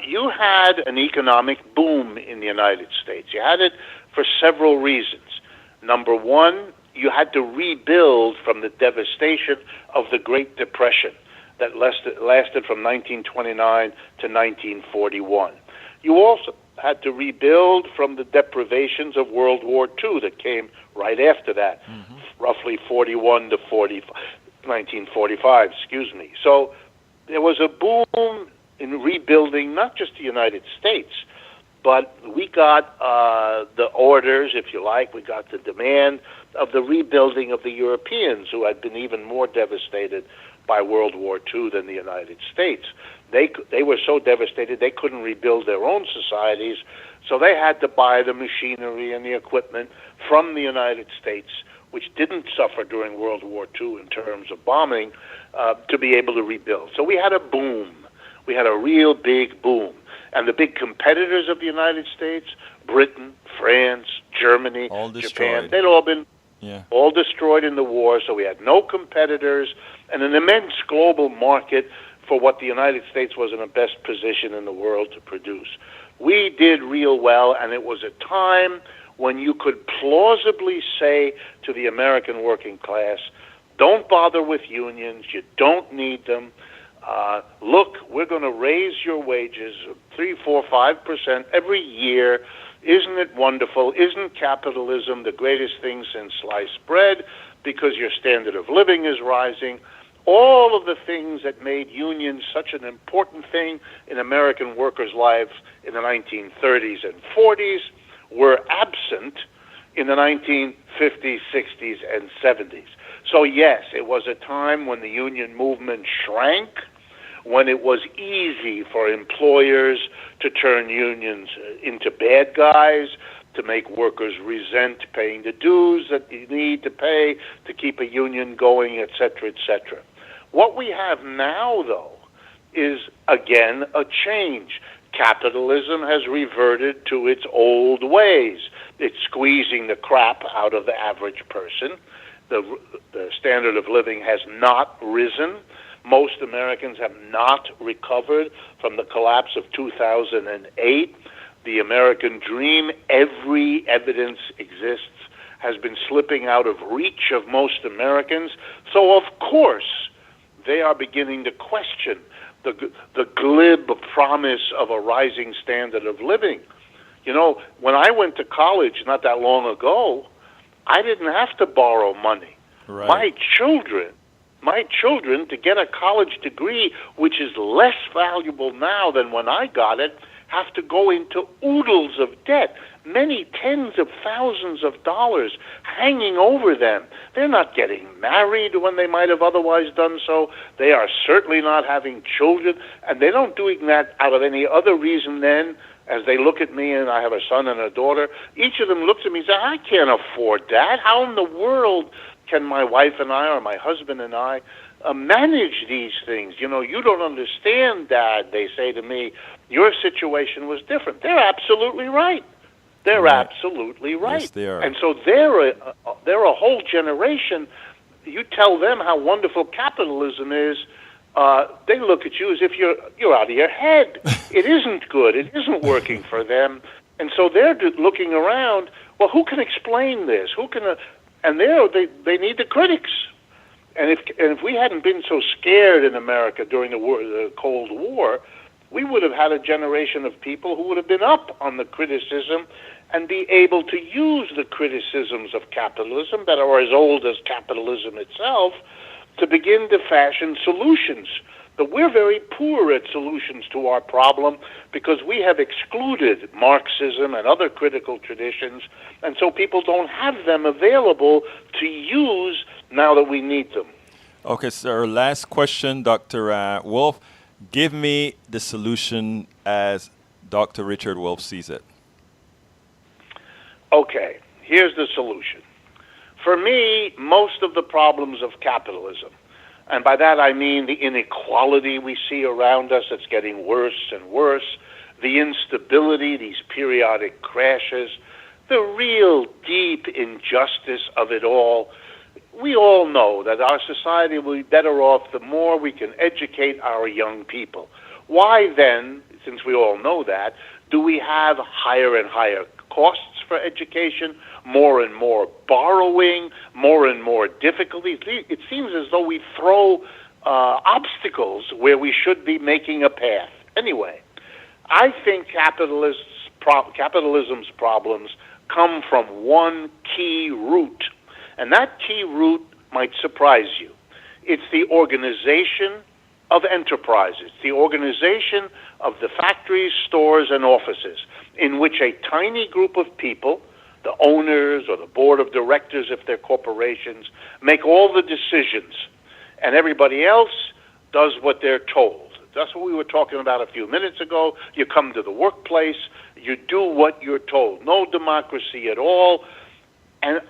you had an economic boom in the United States. You had it for several reasons. Number one, you had to rebuild from the devastation of the Great Depression that lasted from 1929 to 1941. You also had to rebuild from the deprivations of World War II that came right after that, roughly 41 to 1945, So there was a boom in rebuilding not just the United States, but we got the orders, if you like, we got the demand of the rebuilding of the Europeans, who had been even more devastated by World War II than the United States. They were so devastated they couldn't rebuild their own societies, so they had to buy the machinery and the equipment from the United States, which didn't suffer during World War II in terms of bombing, to be able to rebuild. So we had a boom. We had a real big boom. And the big competitors of the United States, Britain, France, Germany, Japan, they'd all been all destroyed in the war, so we had no competitors and an immense global market for what the United States was in the best position in the world to produce. We did real well, and it was a time when you could plausibly say to the American working class, don't bother with unions, you don't need them. Look, we're going to raise your wages 3, 4, 5% every year. Isn't it wonderful? Isn't capitalism the greatest thing since sliced bread? Because your standard of living is rising. All of the things that made unions such an important thing in American workers' lives in the 1930s and 40s were absent in the 1950s, 60s, and 70s. So yes, it was a time when the union movement shrank, when it was easy for employers to turn unions into bad guys, to make workers resent paying the dues that you need to pay to keep a union going, et cetera, et cetera. What we have now, though, is, again, a change. Capitalism has reverted to its old ways. It's squeezing the crap out of the average person. The standard of living has not risen. Most Americans have not recovered from the collapse of 2008. The American dream, every evidence exists, has been slipping out of reach of most Americans. So, of course, they are beginning to question the glib promise of a rising standard of living. You know, when I went to college not that long ago, I didn't have to borrow money. Right. My children, to get a college degree, which is less valuable now than when I got it, have to go into oodles of debt, many tens of thousands of dollars hanging over them. They're not getting married when they might have otherwise done so. They are certainly not having children, and they don't doing that out of any other reason then. As they look at me, and I have a son and a daughter, each of them looks at me and says, I can't afford that. How in the world can my wife and I, or my husband and I, manage these things? You know, you don't understand, Dad, they say to me. Your situation was different. They're absolutely right. They're absolutely right. Yes, they are. And so they're a whole generation. You tell them how wonderful capitalism is, they look at you as if you're out of your head. It isn't good. It isn't working for them. And so they're looking around, well, who can explain this? Who can... and they need the critics. And if we hadn't been so scared in America during the Cold War, we would have had a generation of people who would have been up on the criticism and be able to use the criticisms of capitalism that are as old as capitalism itself to begin to fashion solutions. But we're very poor at solutions to our problem because we have excluded Marxism and other critical traditions, and so people don't have them available to use now that we need them. Okay, sir. Last question, Dr. Wolff. Give me the solution as Dr. Richard Wolff sees it. Okay, here's the solution. For me, most of the problems of capitalism, and by that I mean the inequality we see around us that's getting worse and worse, the instability, these periodic crashes, the real deep injustice of it all. We all know that our society will be better off the more we can educate our young people. Why then, since we all know that, do we have higher and higher costs for education, more and more borrowing, more and more difficulties? It seems as though we throw obstacles where we should be making a path. Anyway, I think capitalism's problems come from one key root, and that key root might surprise you. It's the organization of enterprises, the organization of the factories, stores, and offices, in which a tiny group of people, the owners or the board of directors if they're corporations, make all the decisions, and everybody else does what they're told. That's what we were talking about a few minutes ago. You come to the workplace, you do what you're told. No democracy at all. And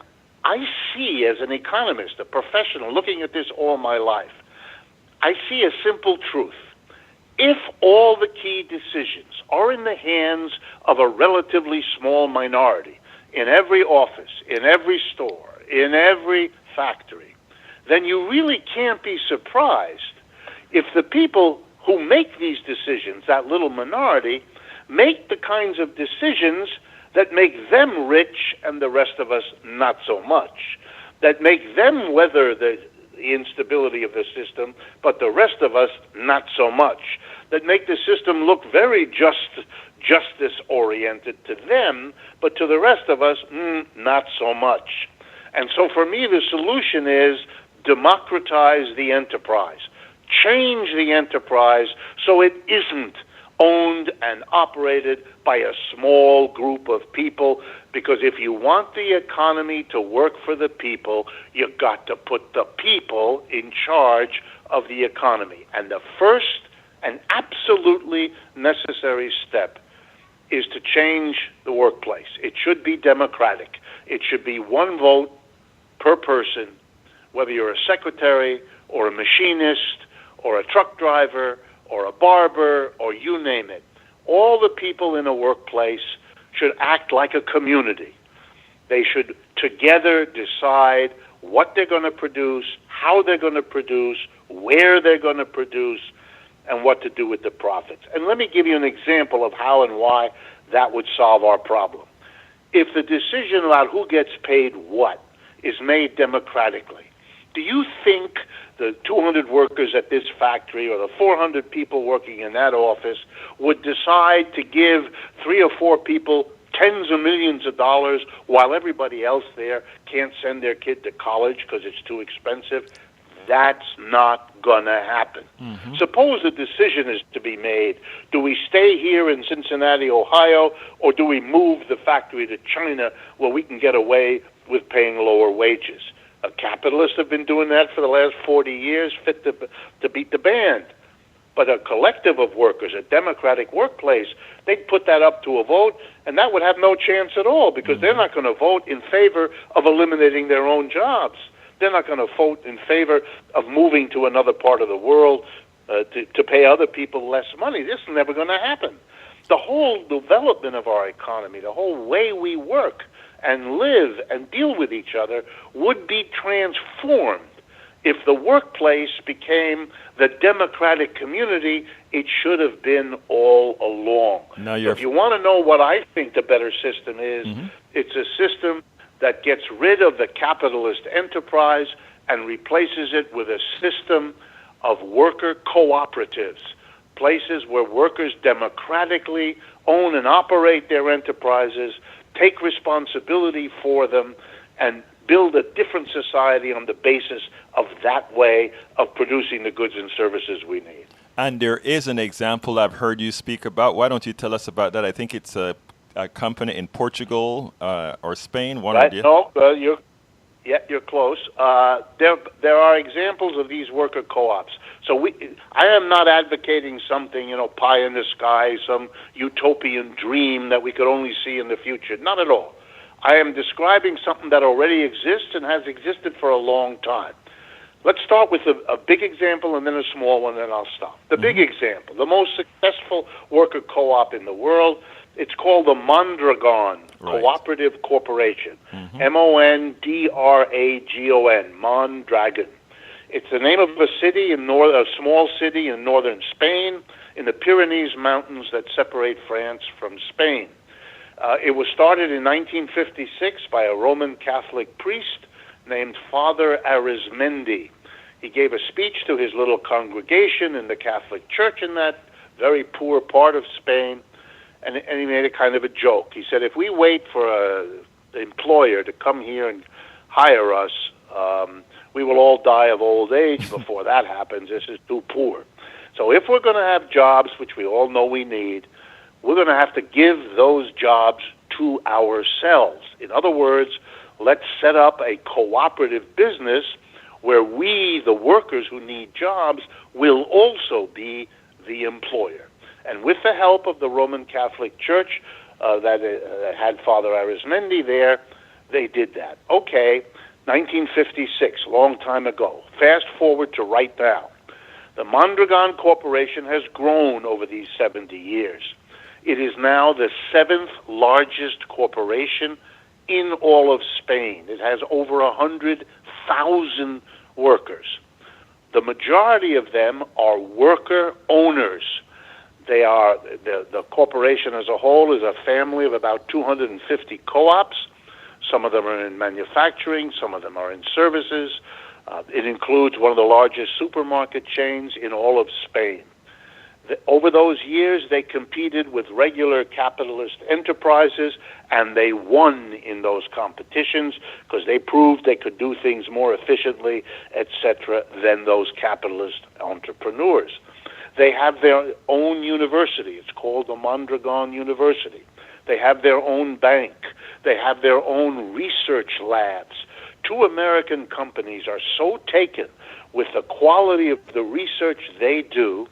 I see, as an economist, a professional, looking at this all my life, I see a simple truth. If all the key decisions are in the hands of a relatively small minority, in every office, in every store, in every factory, then you really can't be surprised if the people who make these decisions, that little minority, make the kinds of decisions that make them rich and the rest of us not so much, that make them weather the instability of the system, but the rest of us not so much, that make the system look very justice-oriented to them, but to the rest of us, not so much. And so for me, the solution is democratize the enterprise. Change the enterprise so it isn't owned and operated by a small group of people, because if you want the economy to work for the people, you've got to put the people in charge of the economy. And the first and absolutely necessary step is to change the workplace. It should be democratic. It should be one vote per person, whether you're a secretary or a machinist or a truck driver or a barber, or you name it. All the people in a workplace should act like a community. They should together decide what they're going to produce, how they're going to produce, where they're going to produce, and what to do with the profits. And let me give you an example of how and why that would solve our problem. If the decision about who gets paid what is made democratically, do you think the 200 workers at this factory or the 400 people working in that office would decide to give 3 or 4 people tens of millions of dollars while everybody else there can't send their kid to college because it's too expensive. That's not going to happen. Suppose a decision is to be made. Do we stay here in Cincinnati, Ohio, or do we move the factory to China where we can get away with paying lower wages? Capitalists have been doing that for the last 40 years, fit to beat the band. But a collective of workers, a democratic workplace, they'd put that up to a vote, and that would have no chance at all because they're not going to vote in favor of eliminating their own jobs. They're not going to vote in favor of moving to another part of the world to pay other people less money. This is never going to happen. The whole development of our economy, the whole way we work and live and deal with each other would be transformed if the workplace became the democratic community it should have been all along. If you want to know what I think the better system is, it's a system that gets rid of the capitalist enterprise and replaces it with a system of worker cooperatives, places where workers democratically own and operate their enterprises, take responsibility for them, and build a different society on the basis of that way of producing the goods and services we need. And there is an example I've heard you speak about. Why don't you tell us about that? I think it's a company in Portugal or Spain. You're close. There are examples of these worker co-ops. So I am not advocating something, pie in the sky, some utopian dream that we could only see in the future. Not at all. I am describing something that already exists and has existed for a long time. Let's start with a big example and then a small one, and then I'll stop. The big example, the most successful worker co-op in the world, it's called the Mondragon Cooperative Corporation, Mondragon, Mondragon. It's the name of a city a small city in northern Spain, in the Pyrenees Mountains that separate France from Spain. It was started in 1956 by a Roman Catholic priest named Father Arizmendi. He gave a speech to his little congregation in the Catholic Church in that very poor part of Spain, and he made a kind of a joke. He said, if we wait for an employer to come here and hire us, we will all die of old age before that happens. This is too poor. So if we're going to have jobs, which we all know we need, we're going to have to give those jobs to ourselves. In other words, let's set up a cooperative business where we, the workers who need jobs, will also be the employer. And with the help of the Roman Catholic Church that had Father Arizmendi there, they did that. Okay, 1956, long time ago. Fast forward to right now. The Mondragon Corporation has grown over these 70 years. It is now the 7th largest corporation in all of Spain. It has over 100,000 workers. The majority of them are worker owners. They are the corporation as a whole is a family of about 250 co-ops. Some of them are in manufacturing, some of them are in services. It includes one of the largest supermarket chains in all of Spain. Over those years, they competed with regular capitalist enterprises, and they won in those competitions because they proved they could do things more efficiently, etc., than those capitalist entrepreneurs. They have their own university. It's called the Mondragon University. They have their own bank. They have their own research labs. 2 American companies are so taken with the quality of the research they do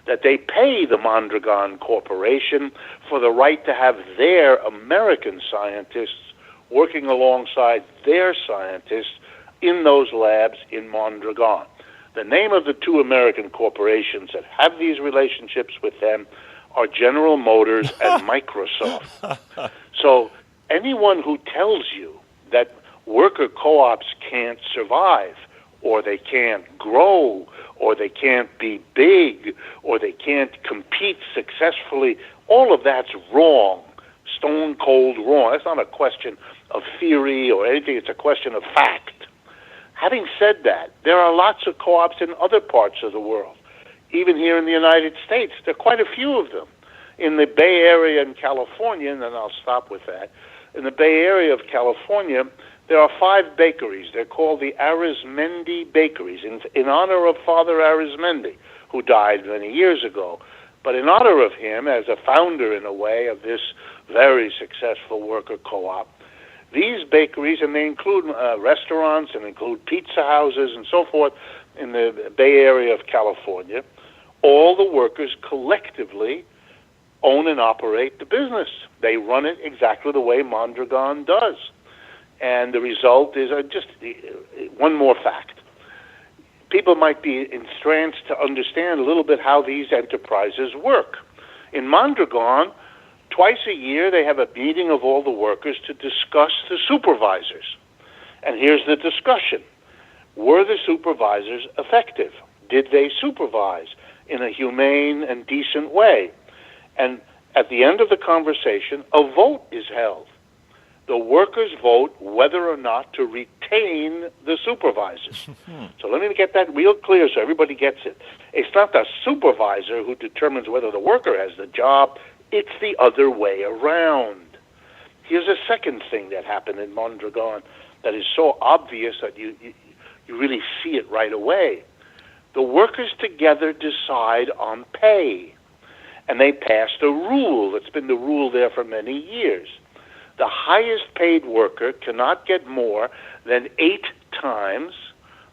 that they pay the Mondragon Corporation for the right to have their American scientists working alongside their scientists in those labs in Mondragon. The name of the 2 American corporations that have these relationships with them are General Motors and Microsoft. So anyone who tells you that worker co-ops can't survive, or they can't grow, or they can't be big, or they can't compete successfully, all of that's wrong, stone cold wrong. That's not a question of theory or anything, it's a question of fact. Having said that, there are lots of co-ops in other parts of the world. Even here in the United States, there are quite a few of them. In the Bay Area in California, and then I'll stop with that, in the Bay Area of California, there are 5 bakeries. They're called the Arizmendi Bakeries, in honor of Father Arizmendi, who died many years ago. But in honor of him, as a founder, in a way, of this very successful worker co-op, these bakeries, and they include restaurants and include pizza houses and so forth in the Bay Area of California, all the workers collectively own and operate the business. They run it exactly the way Mondragon does. And the result is just one more fact. People might be entranced to understand a little bit how these enterprises work. In Mondragon, twice a year they have a meeting of all the workers to discuss the supervisors. And here's the discussion. Were the supervisors effective? Did they supervise in a humane and decent way? And at the end of the conversation, a vote is held. The workers vote whether or not to retain the supervisors. So let me get that real clear so everybody gets it. It's not the supervisor who determines whether the worker has the job. It's the other way around. Here's a second thing that happened in Mondragon that is so obvious that you really see it right away. The workers together decide on pay. And they passed a rule that's been the rule there for many years. The highest paid worker cannot get more than 8 times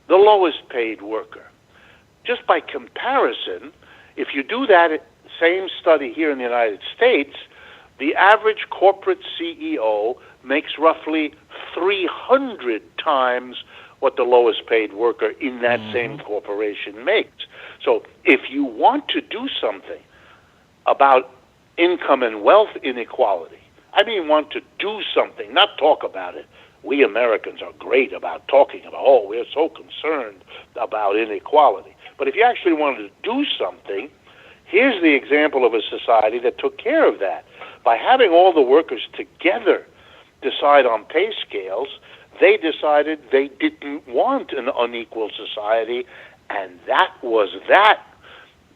the lowest paid worker. Just by comparison, if you do that same study here in the United States, the average corporate CEO makes roughly 300 times what the lowest paid worker in that same corporation makes. So if you want to do something about income and wealth inequality, I mean want to do something, not talk about it. We Americans are great about talking about, oh, we're so concerned about inequality. But if you actually wanted to do something, here's the example of a society that took care of that. By having all the workers together decide on pay scales, they decided they didn't want an unequal society, and that was that.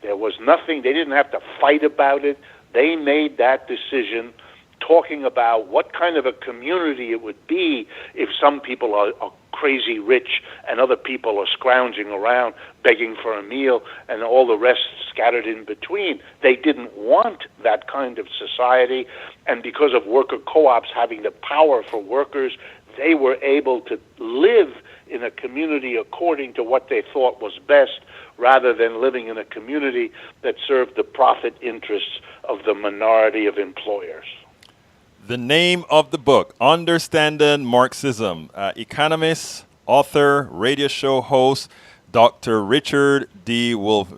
There was nothing, they didn't have to fight about it. They made that decision talking about what kind of a community it would be if some people are crazy rich and other people are scrounging around begging for a meal and all the rest scattered in between. They didn't want that kind of society, and because of worker co-ops having the power for workers, they were able to live in a community according to what they thought was best, rather than living in a community that served the profit interests of the minority of employers. The name of the book, Understanding Marxism. Economist, author, radio show host, Dr. Richard D. Wolff.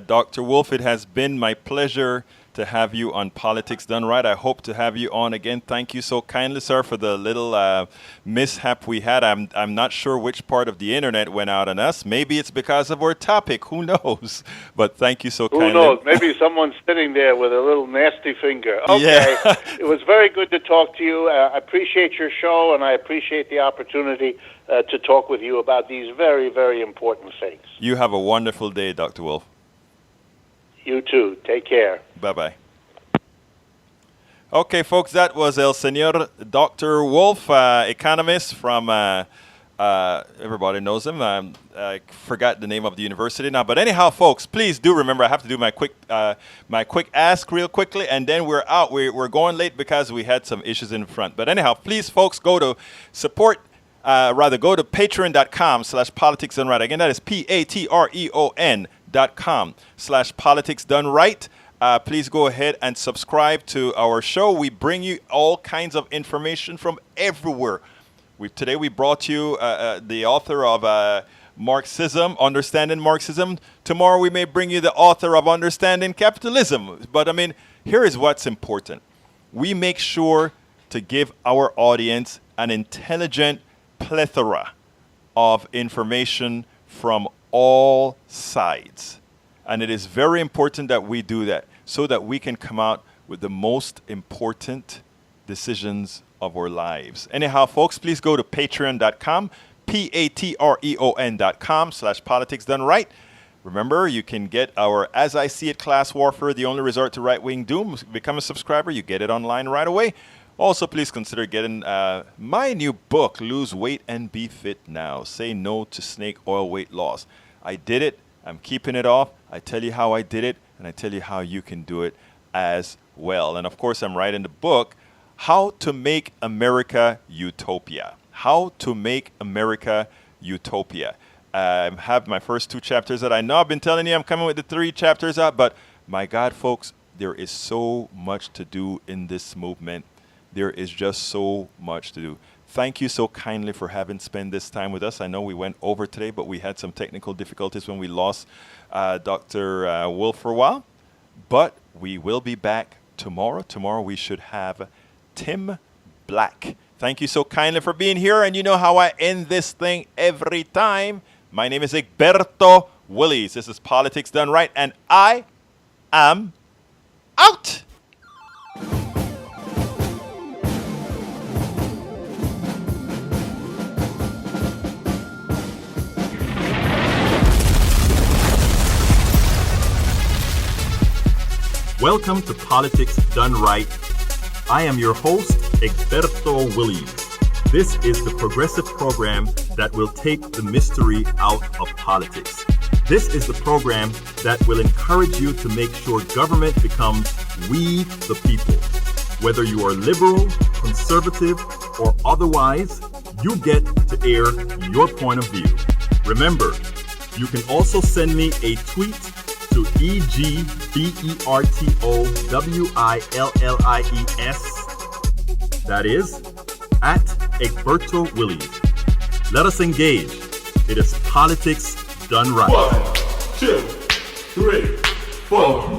Dr. Wolff, it has been my pleasure to have you on Politics Done Right. I hope to have you on again. Thank you so kindly, sir, for the little mishap we had. I'm not sure which part of the internet went out on us. Maybe it's because of our topic. Who knows? But thank you so kindly. Who knows? Maybe someone's sitting there with a little nasty finger. Okay. Yeah. It was very good to talk to you. I appreciate your show, and I appreciate the opportunity to talk with you about these very, very important things. You have a wonderful day, Dr. Wolff. You too. Take care. Bye-bye. Okay, folks, that was El Señor Dr. Wolff, economist from, everybody knows him. I forgot the name of the university now. But anyhow, folks, please do remember, I have to do my quick ask real quickly, and then we're out. We're going late because we had some issues in front. But anyhow, please, folks, go to patreon.com/politicsdoneright. Again, that is patreon.com/politicsdoneright. Please go ahead and subscribe to our show. We bring you all kinds of information from everywhere. Today we brought you the author of Marxism, Understanding Marxism. Tomorrow we may bring you the author of Understanding Capitalism. But I mean, here is what's important. We make sure to give our audience an intelligent plethora of information from all sides. And it is very important that we do that so that we can come out with the most important decisions of our lives. Anyhow, folks, please go to patreon.com, patreon.com/politicsdoneright. Remember, you can get our As I See It Class Warfare, the only resort to right-wing doom. Become a subscriber. You get it online right away. Also, please consider getting my new book, Lose Weight and Be Fit Now. Say no to snake oil weight loss. I did it. I'm keeping it off. I tell you how I did it, and I tell you how you can do it as well. And of course, I'm writing the book, How to Make America Utopia. How to Make America Utopia. I have my first 2 chapters that I know I've been telling you I'm coming with the 3 chapters out, but my God, folks, there is so much to do in this movement. There is just so much to do. Thank you so kindly for having spent this time with us. I know we went over today, but we had some technical difficulties when we lost Dr. Wolff for a while. But we will be back tomorrow. Tomorrow we should have Tim Black. Thank you so kindly for being here. And you know how I end this thing every time. My name is Egberto Willies. This is Politics Done Right, and I am out. Welcome to Politics Done Right. I am your host, Egberto Willies. This is the progressive program that will take the mystery out of politics. This is the program that will encourage you to make sure government becomes we the people. Whether you are liberal, conservative, or otherwise, you get to air your point of view. Remember, you can also send me a tweet to EGBERTOWILLIES. That is at Egberto Willies. Let us engage. It is politics done right. 1, 2, 3, 4.